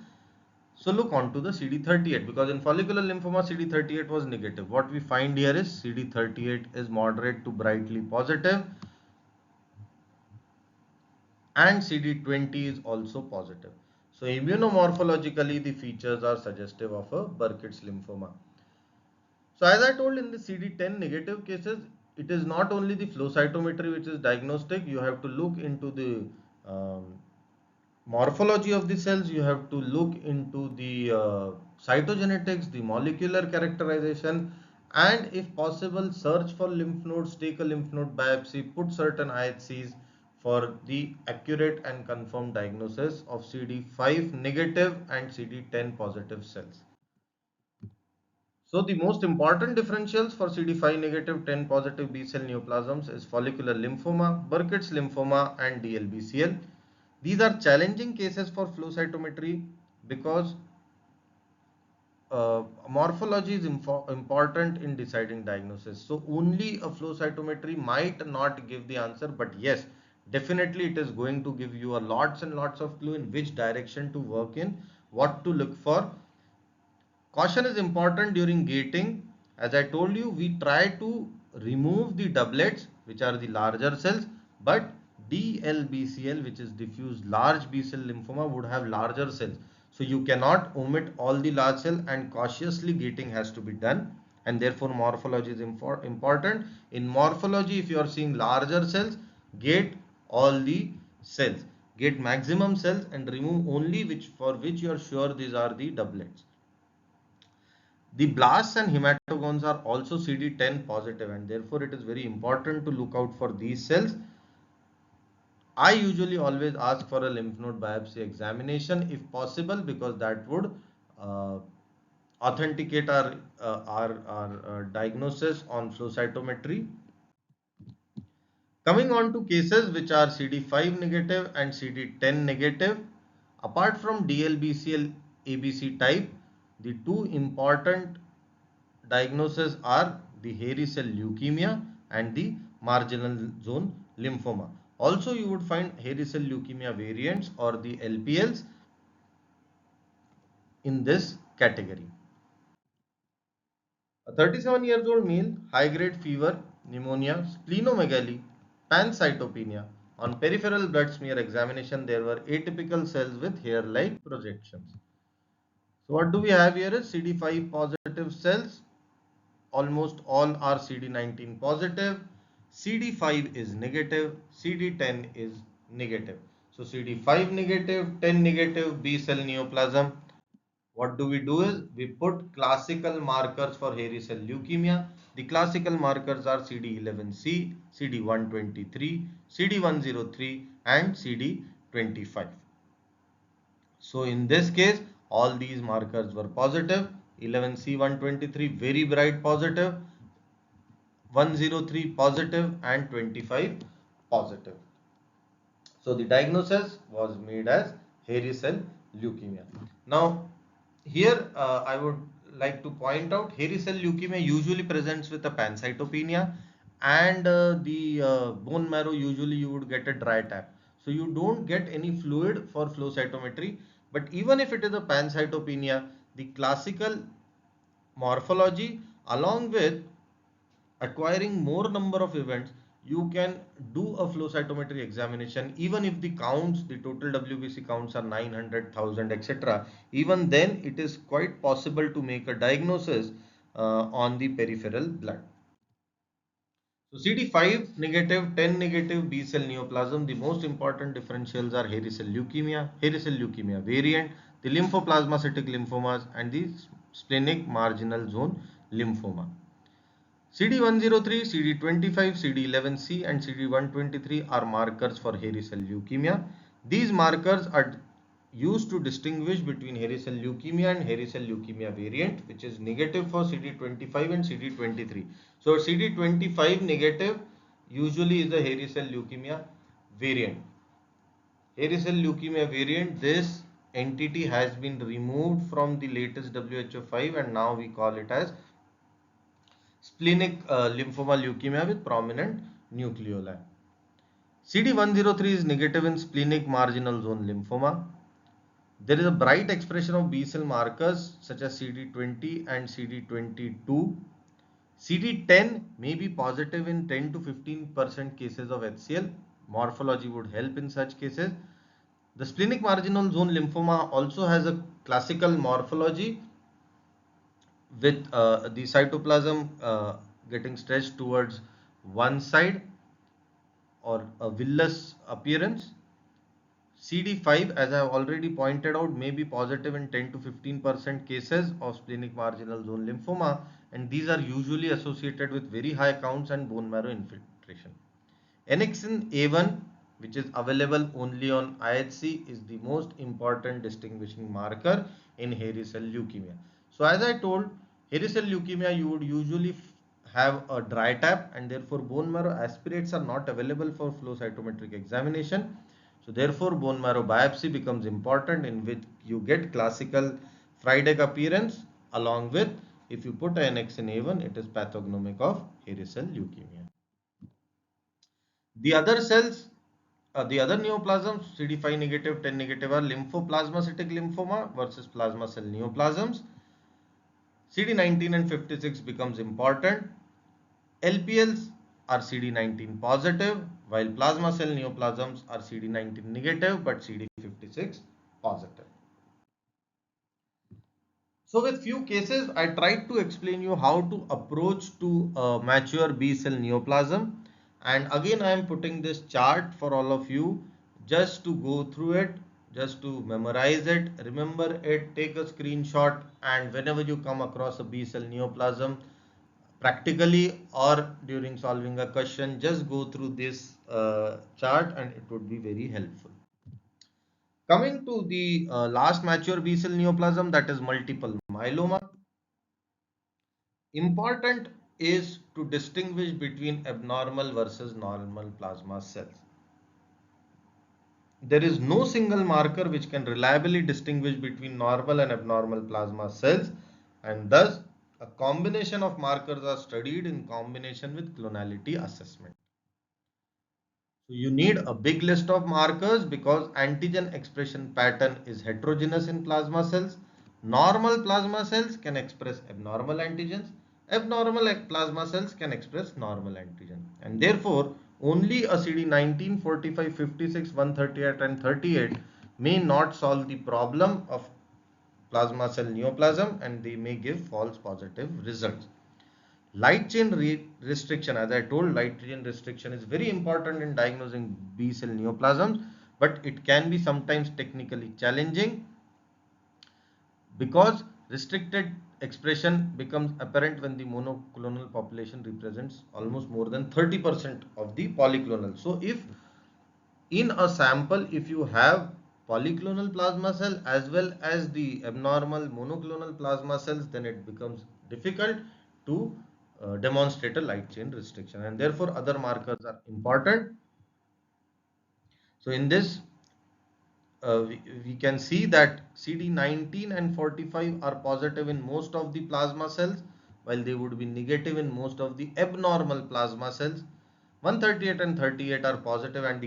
So look on to the CD38, because in follicular lymphoma CD38 was negative. What we find here is CD38 is moderate to brightly positive, and CD20 is also positive. So immunomorphologically, the features are suggestive of a Burkitt's lymphoma. So as I told, in the CD10 negative cases, it is not only the flow cytometry which is diagnostic. You have to look into the morphology of the cells. You have to look into the cytogenetics, the molecular characterization, and if possible, search for lymph nodes, take a lymph node biopsy, put certain IHCs for the accurate and confirmed diagnosis of CD5 negative and CD10 positive cells. So the most important differentials for CD5 negative 10 positive B cell neoplasms is follicular lymphoma, Burkitt's lymphoma and DLBCL. These are challenging cases for flow cytometry because morphology is important in deciding diagnosis. So only a flow cytometry might not give the answer, but yes, definitely it is going to give you a lots and lots of clue in which direction to work in, what to look for. Caution is important during gating. As I told you, we try to remove the doublets, which are the larger cells, but DLBCL, which is diffuse large B cell lymphoma, would have larger cells. So you cannot omit all the large cell, and cautiously gating has to be done. And therefore morphology is important. In morphology, if you are seeing larger cells, gate all the cells. Gate maximum cells and remove only which you are sure these are the doublets. The blasts and hematogones are also CD10 positive, and therefore it is very important to look out for these cells. I usually always ask for a lymph node biopsy examination if possible, because that would uh, authenticate our diagnosis on flow cytometry. Coming on to cases which are CD5 negative and CD10 negative, apart from DLBCL ABC type, the two important diagnoses are the hairy cell leukemia and the marginal zone lymphoma. Also, you would find hairy cell leukemia variants or the LPLs in this category. A 37 years old male, high grade fever, pneumonia, splenomegaly, pancytopenia. On peripheral blood smear examination, there were atypical cells with hair-like projections. So what do we have here is CD5 positive cells. Almost all are CD19 positive. CD5 is negative, CD10 is negative. So CD5 negative, 10 negative B cell neoplasm. What do we do is we put classical markers for hairy cell leukemia. The classical markers are CD11C, CD123, CD103 and CD25. So in this case, all these markers were positive. 11C 123 very bright positive, 103 positive and 25 positive. So the diagnosis was made as hairy cell leukemia. Now here I would like to point out hairy cell leukemia usually presents with a pancytopenia and the bone marrow usually you would get a dry tap. So you don't get any fluid for flow cytometry, but even if it is a pancytopenia, the classical morphology along with acquiring more number of events, you can do a flow cytometry examination even if the counts, the total WBC counts are 900,000 etc. Even then it is quite possible to make a diagnosis on the peripheral blood. So CD5 negative, 10 negative B cell neoplasm, the most important differentials are hairy cell leukemia variant, the lymphoplasmacytic lymphomas and the splenic marginal zone lymphoma. CD103, CD25, CD11C and CD123 are markers for hairy cell leukemia. These markers are used to distinguish between hairy cell leukemia and hairy cell leukemia variant, which is negative for CD25 and CD23. So CD25 negative usually is the hairy cell leukemia variant. Hairy cell leukemia variant, this entity has been removed from the latest WHO 5 and now we call it as splenic lymphoma leukemia with prominent nucleoli. CD103 is negative in splenic marginal zone lymphoma. There is a bright expression of B cell markers such as CD20 and CD22. CD10 may be positive in 10 to 15% cases of HCL. Morphology would help in such cases. The splenic marginal zone lymphoma also has a classical morphology with the cytoplasm getting stretched towards one side or a villous appearance. CD5, as I have already pointed out, may be positive in 10 to 15% cases of splenic marginal zone lymphoma, and these are usually associated with very high counts and bone marrow infiltration. Annexin A1, which is available only on IHC, is the most important distinguishing marker in hairy cell leukemia. So as I told, hairy cell leukemia, you would usually have a dry tap and therefore bone marrow aspirates are not available for flow cytometric examination. So therefore bone marrow biopsy becomes important, in which you get classical fried egg appearance along with, if you put annexin A1, it is pathognomic of hairy cell leukemia. The other cells, the other neoplasms, CD5 negative, 10 negative, are lymphoplasmacytic lymphoma versus plasma cell neoplasms. CD19 and 56 becomes important. LPLs are CD19 positive, while plasma cell neoplasms are CD19 negative but CD56 positive. So with few cases, I tried to explain you how to approach to a mature B cell neoplasm. And again, I am putting this chart for all of you just to go through it, just to memorize it, remember it, take a screenshot, and whenever you come across a B cell neoplasm, practically or during solving a question, just go through this chart and it would be very helpful. Coming to the last mature B-cell neoplasm, that is multiple myeloma. Important is to distinguish between abnormal versus normal plasma cells. There is no single marker which can reliably distinguish between normal and abnormal plasma cells, and thus a combination of markers are studied in combination with clonality assessment. So you need a big list of markers because antigen expression pattern is heterogeneous in plasma cells. Normal plasma cells can express abnormal antigens. Abnormal plasma cells can express normal antigen. And therefore, only a CD19, 45, 56, 138 and 38 may not solve the problem of plasma cell neoplasm, and they may give false positive results. Light chain restriction, as I told, light chain restriction is very important in diagnosing B cell neoplasms, but it can be sometimes technically challenging because restricted expression becomes apparent when the monoclonal population represents almost more than 30% of the polyclonal. So if in a sample, if you have polyclonal plasma cell as well as the abnormal monoclonal plasma cells, then it becomes difficult to demonstrate a light chain restriction, and therefore other markers are important. So in this we can see that CD19 and 45 are positive in most of the plasma cells, while they would be negative in most of the abnormal plasma cells. 138 and 38 are positive, and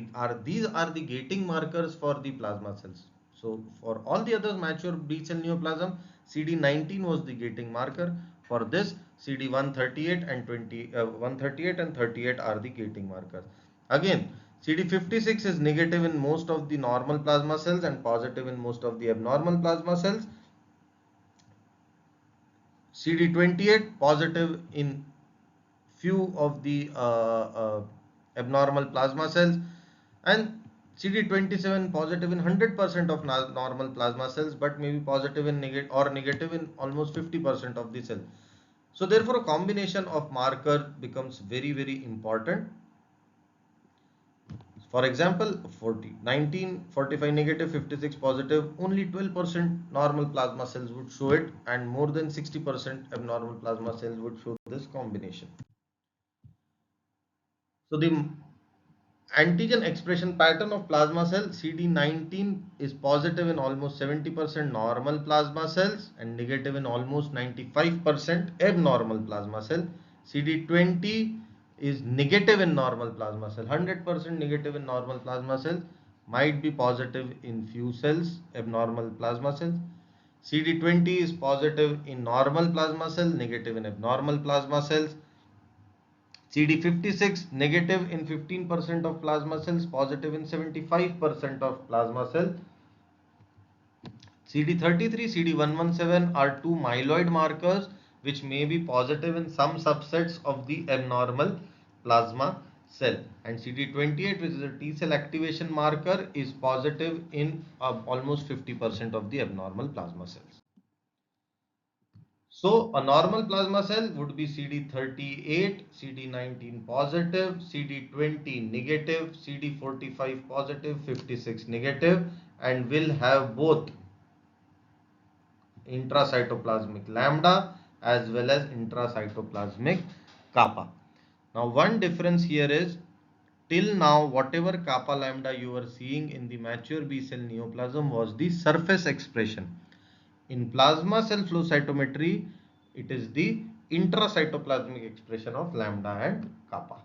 these are the gating markers for the plasma cells. So for all the others mature B cell neoplasm, CD19 was the gating marker. For this, CD138 and 138 and 38 are the gating markers. Again, CD56 is negative in most of the normal plasma cells and positive in most of the abnormal plasma cells. CD28 positive in few of the abnormal plasma cells, and CD27 positive in 100% of normal plasma cells, but maybe positive in negative in almost 50% of the cell. So therefore a combination of marker becomes very important. For example, 40, 19, 45 negative, 56 positive, only 12% normal plasma cells would show it, and more than 60% abnormal plasma cells would show this combination. So the antigen expression pattern of plasma cell, CD19 is positive in almost 70% normal plasma cells and negative in almost 95% abnormal plasma cell. CD20 is negative in normal plasma cell, 100% negative in normal plasma cells, might be positive in few cells, abnormal plasma cells. CD20 is positive in normal plasma cell, negative in abnormal plasma cells. CD56 negative in 15% of plasma cells, positive in 75% of plasma cells. CD33, CD117 are two myeloid markers which may be positive in some subsets of the abnormal plasma cell, and CD28, which is a T cell activation marker, is positive in almost 50% of the abnormal plasma cells. So a normal plasma cell would be CD38, CD19 positive, CD20 negative, CD45 positive, 56 negative, and will have both intracytoplasmic lambda as well as intracytoplasmic kappa. Now one difference here is, till now whatever kappa lambda you were seeing in the mature B cell neoplasm was the surface expression. In plasma cell flow cytometry, it is the intracytoplasmic expression of lambda and kappa.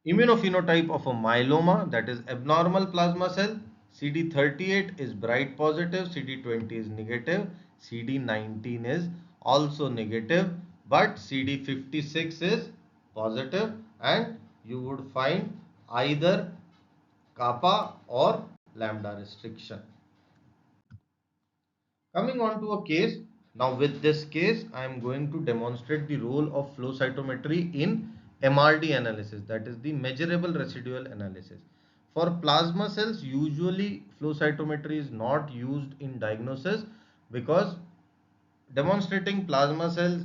Immunophenotype of a myeloma, that is abnormal plasma cell, CD38 is bright positive, CD20 is negative, CD19 is also negative, but CD56 is positive, and you would find either kappa or lambda restriction. Coming on to a case, now with this case I am going to demonstrate the role of flow cytometry in MRD analysis, that is the measurable residual analysis. For plasma cells, usually flow cytometry is not used in diagnosis because demonstrating plasma cells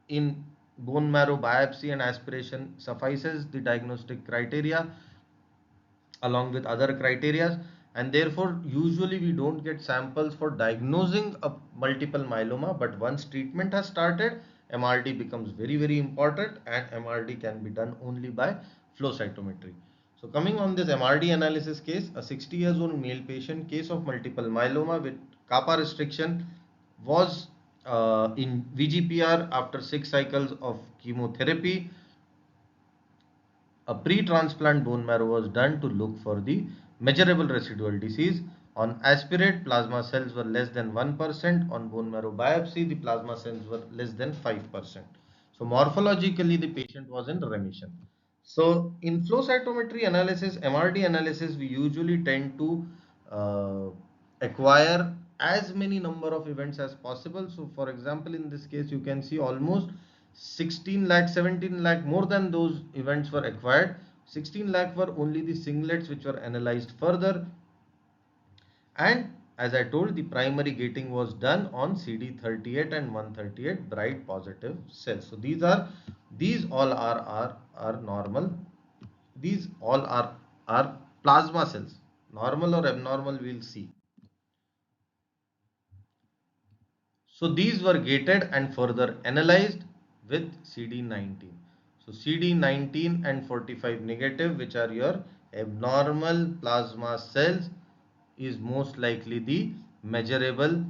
in bone marrow biopsy and aspiration suffices the diagnostic criteria along with other criteria, and therefore usually we don't get samples for diagnosing a multiple myeloma, but once treatment has started, MRD becomes very important, and MRD can be done only by flow cytometry. So coming on this MRD analysis case, a 60 years old male patient, case of multiple myeloma with kappa restriction, was in VGPR after 6 cycles of chemotherapy. A pre-transplant bone marrow was done to look for the measurable residual disease. On aspirate, plasma cells were less than 1%. On bone marrow biopsy, the plasma cells were less than 5%. So morphologically, the patient was in remission. So in flow cytometry analysis, MRD analysis, we usually tend to uh, acquire as many number of events as possible. So for example, in this case, you can see almost 16 lakh, 17 lakh, more than those events were acquired. 16 lakh were only the singlets which were analyzed further. And as I told, the primary gating was done on CD38 and 138 bright positive cells. So these all are normal. These all are plasma cells. Normal or abnormal, we'll see. So these were gated and further analyzed with CD19. So CD19 and 45 negative, which are your abnormal plasma cells, is most likely the measurable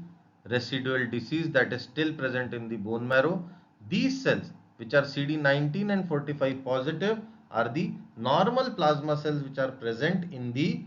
residual disease that is still present in the bone marrow. These cells, which are CD19 and 45 positive, are the normal plasma cells which are present in the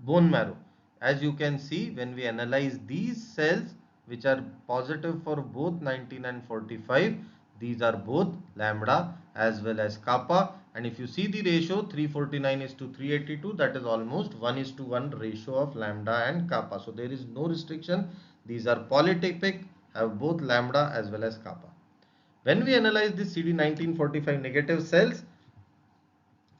bone marrow. As you can see, when we analyze these cells which are positive for both 19 and 45, these are both lambda as well as kappa. And if you see the ratio 349 is to 382, that is almost 1 is to 1 ratio of lambda and kappa. So there is no restriction. These are polytypic, have both lambda as well as kappa. When we analyze the CD1945 negative cells,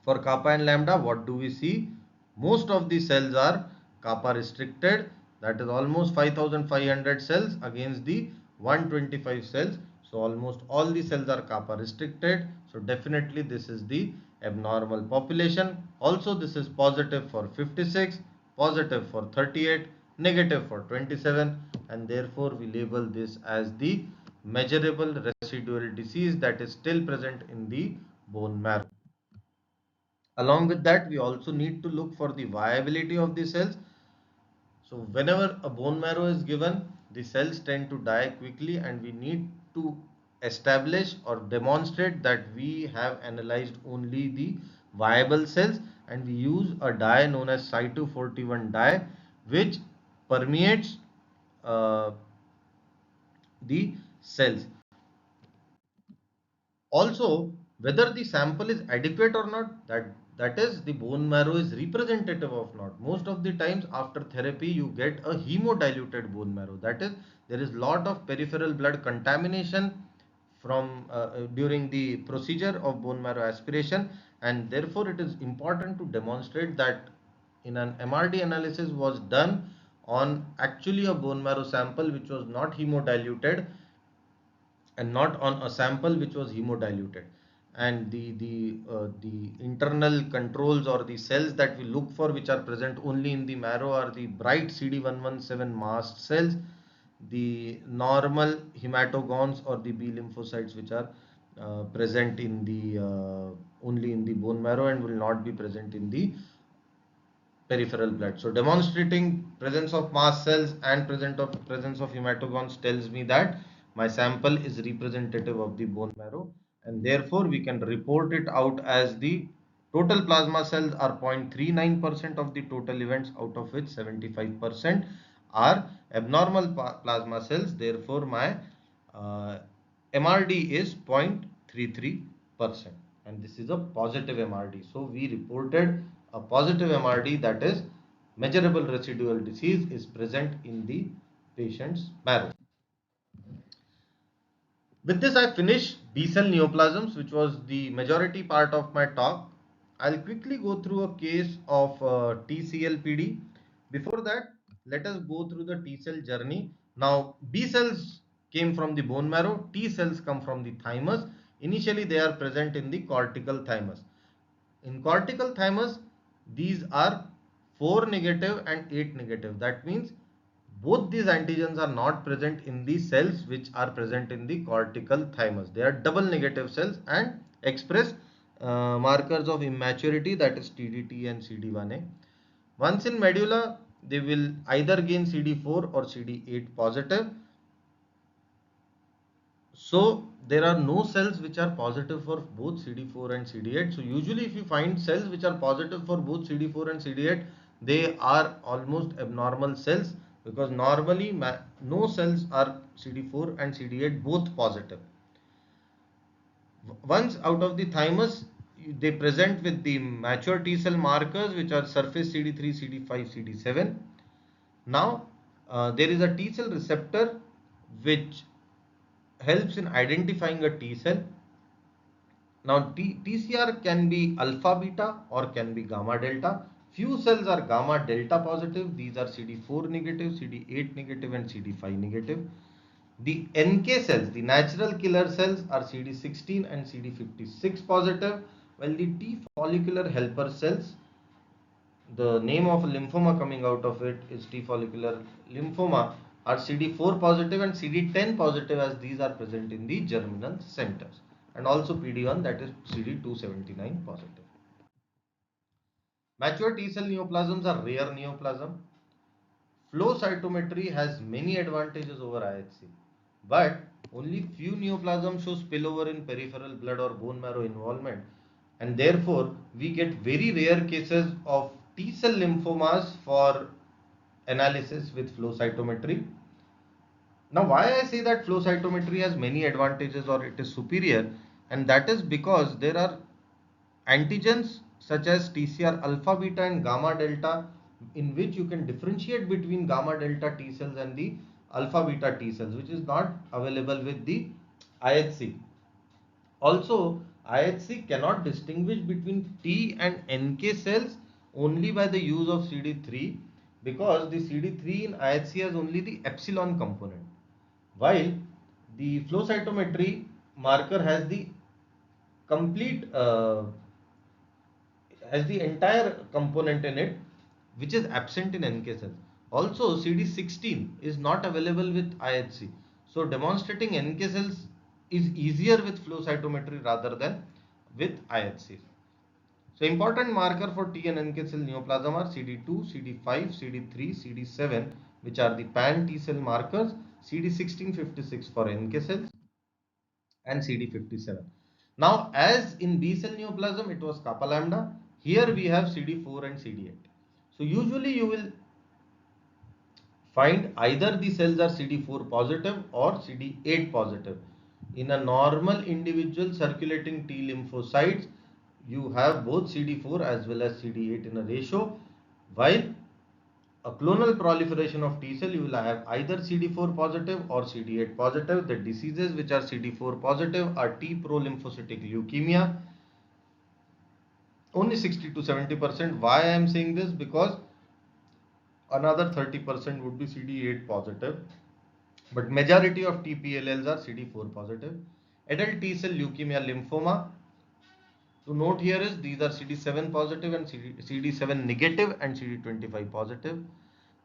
for kappa and lambda, what do we see? Most of the cells are kappa restricted, that is almost 5500 cells against the 125 cells. So almost all the cells are kappa restricted. So definitely this is the abnormal population. Also this is positive for 56, positive for 38, negative for 27, and therefore we label this as the measurable residual disease that is still present in the bone marrow. Along with that, we also need to look for the viability of the cells. So whenever a bone marrow is given, the cells tend to die quickly, and we need to establish or demonstrate that we have analyzed only the viable cells, and we use a dye known as Cyto41 dye, which permeates the cells. Also, whether the sample is adequate or not, that is, the bone marrow is representative of not. Most of the times after therapy you get a hemodiluted bone marrow, that is, there is lot of peripheral blood contamination from during the procedure of bone marrow aspiration, and therefore it is important to demonstrate that in an MRD analysis was done on actually a bone marrow sample which was not hemodiluted and not on a sample which was hemodiluted. And the internal controls or the cells that we look for, which are present only in the marrow, are the bright CD117 mast cells, the normal hematogons or the B lymphocytes, which are present in the only in the bone marrow and will not be present in the peripheral blood. So demonstrating presence of mast cells and presence of hematogons tells me that my sample is representative of the bone marrow, and therefore we can report it out as the total plasma cells are 0.39% of the total events, out of which 75% are abnormal plasma cells. Therefore my uh, MRD is 0.33%, and this is a positive MRD. So we reported a positive MRD, that is, measurable residual disease is present in the patient's marrow. With this, I finish B cell neoplasms, which was the majority part of my talk. I'll quickly go through a case of TCLPD. Before that, let us go through the T cell journey. Now, B cells came from the bone marrow, T cells come from the thymus. Initially, they are present in the cortical thymus. In cortical thymus, these are 4 negative and 8 negative. That means both these antigens are not present in the cells which are present in the cortical thymus. They are double negative cells and express markers of immaturity, that is TDT and CD1A. Once in medulla, they will either gain CD4 or CD8 positive. So there are no cells which are positive for both CD4 and CD8. So usually if you find cells which are positive for both CD4 and CD8, they are almost abnormal cells, because normally no cells are CD4 and CD8 both positive. Once out of the thymus, they present with the mature T cell markers which are surface CD3, CD5, CD7. Now there is a T cell receptor which helps in identifying a T cell. Now TCR can be alpha beta or can be gamma delta. Few cells are gamma delta positive. These are CD4 negative, CD8 negative and CD5 negative. The NK cells, the natural killer cells, are CD16 and CD56 positive, while the T follicular helper cells, the name of a lymphoma coming out of it is T follicular lymphoma, are CD4 positive and CD10 positive, as these are present in the germinal centers, and also PD1, that is CD279 positive. Mature T cell neoplasms are rare neoplasm. Flow cytometry has many advantages over IHC, but only few neoplasms show spillover in peripheral blood or bone marrow involvement, and therefore we get very rare cases of T cell lymphomas for analysis with flow cytometry. Now, why I say that flow cytometry has many advantages or it is superior, and that is because there are antigens such as TCR alpha beta and gamma delta, in which you can differentiate between gamma delta T cells and the alpha beta T cells, which is not available with the IHC. Also, IHC cannot distinguish between T and NK cells only by the use of CD3, because the CD3 in IHC has only the epsilon component, while the flow cytometry marker has the complete has the entire component in it, which is absent in NK cells. Also, CD16 is not available with IHC. So demonstrating NK cells is easier with flow cytometry rather than with IHC. So important marker for T and NK cell neoplasm are CD2, CD5, CD3, CD7, which are the pan T cell markers, CD16, 56 for NK cells, and CD57. Now, as in B cell neoplasm, it was kappa lambda. Here we have CD4 and CD8. So usually you will find either the cells are CD4 positive or CD8 positive. In a normal individual circulating T lymphocytes, you have both CD4 as well as CD8 in a ratio, while a clonal proliferation of T cell, you will have either CD4 positive or CD8 positive. The diseases which are CD4 positive are T prolymphocytic leukemia, only 60 to 70%. Why I am saying this? Because another 30% would be CD8 positive, but majority of TPLLs are CD4 positive. Adult T cell leukemia lymphoma, to note here is these are CD7 positive and CD7 negative and CD25 positive.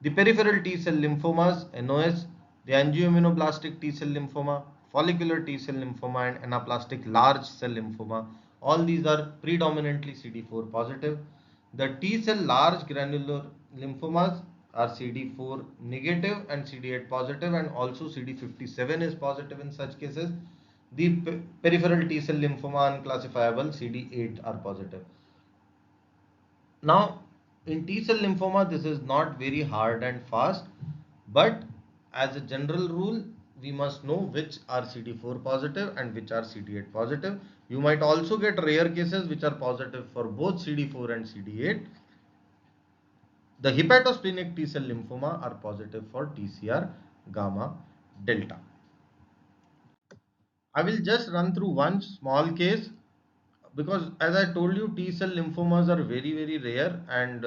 The peripheral T cell lymphomas, NOS, the angioimmunoblastic T cell lymphoma, follicular T cell lymphoma, and anaplastic large cell lymphoma, all these are predominantly CD4 positive. The T cell large granular lymphomas are CD4 negative and CD8 positive, and also CD57 is positive in such cases. The peripheral T cell lymphoma unclassifiable CD8 are positive. Now, in T cell lymphoma, this is not very hard and fast, but as a general rule, we must know which are CD4 positive and which are CD8 positive. You might also get rare cases which are positive for both CD4 and CD8. The hepatosplenic T cell lymphoma are positive for TCR gamma delta. I will just run through one small case, because as I told you, T cell lymphomas are very rare, and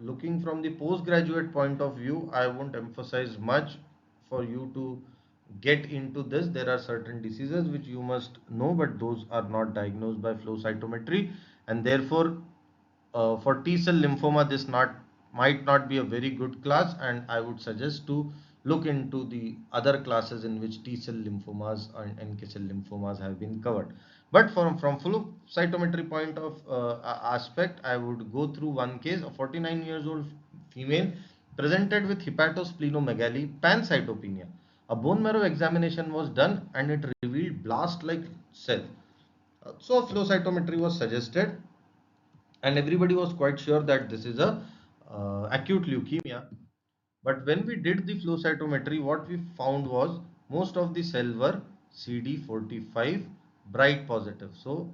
looking from the postgraduate point of view, I won't emphasize much for you to get into this. There are certain diseases which you must know, but those are not diagnosed by flow cytometry, and therefore for T cell lymphoma this not might not be a very good class, and I would suggest to look into the other classes in which T cell lymphomas and NK cell lymphomas have been covered. But from flow cytometry point of aspect, I would go through one case. A 49 years old female presented with hepatosplenomegaly pancytopenia. A bone marrow examination was done and it revealed blast-like cell. So flow cytometry was suggested, and everybody was quite sure that this is a acute leukemia. But when we did the flow cytometry, what we found was most of the cells were CD45 bright positive. So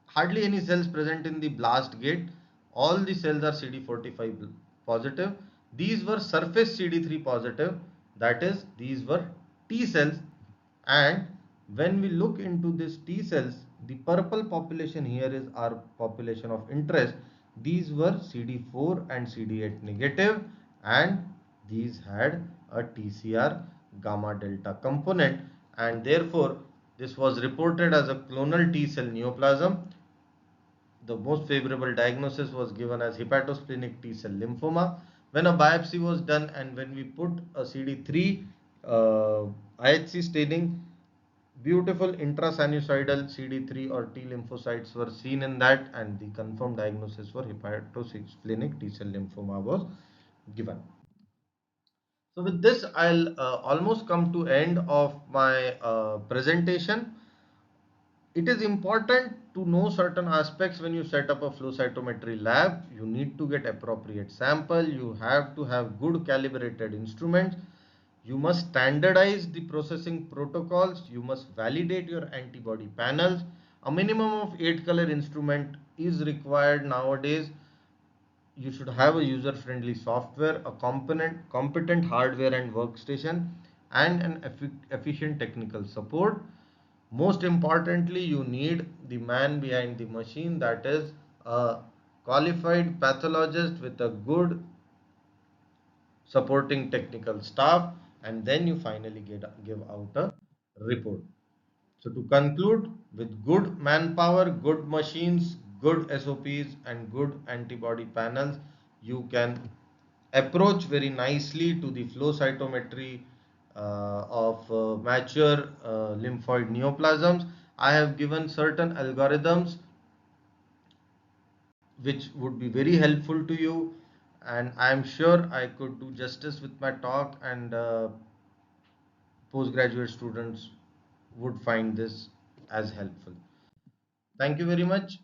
hardly any cells present in the blast gate. All the cells are CD45 positive. These were surface CD3 positive. That is, these were T cells. And when we look into this T cells, the purple population here is our population of interest. These were CD4 and CD8 negative, and these had a TCR gamma delta component, and therefore this was reported as a clonal T cell neoplasm. The most favorable diagnosis was given as hepatosplenic T cell lymphoma. When a biopsy was done and when we put a CD3 IHC staining, beautiful intrasinusoidal CD3 or T lymphocytes were seen in that, and the confirmed diagnosis for hepatosplenic T cell lymphoma was given. So with this, I'll almost come to end of my presentation. It is important to know certain aspects when you set up a flow cytometry lab. You need to get appropriate sample. You have to have good calibrated instruments. You must standardize the processing protocols. You must validate your antibody panels. A minimum of 8 color instrument is required nowadays. You should have a user friendly software, a competent hardware and workstation, and an efficient technical support. Most importantly, you need the man behind the machine, that is a qualified pathologist with a good supporting technical staff, and then you finally give out a report. So to conclude, with good manpower, good machines, good SOPs and good antibody panels, you can approach very nicely to the flow cytometry of mature lymphoid neoplasms. I have given certain algorithms which would be very helpful to you, and I am sure I could do justice with my talk, and postgraduate students would find this as helpful. Thank you very much.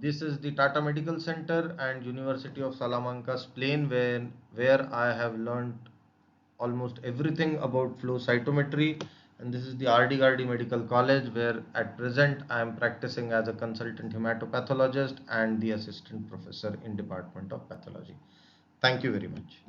This is the Tata Medical Center and University of Salamanca's plane, where I have learned almost everything about flow cytometry. And this is the R.D.Gardi Medical College, where at present I am practicing as a consultant hematopathologist and the assistant professor in Department of Pathology. Thank you very much.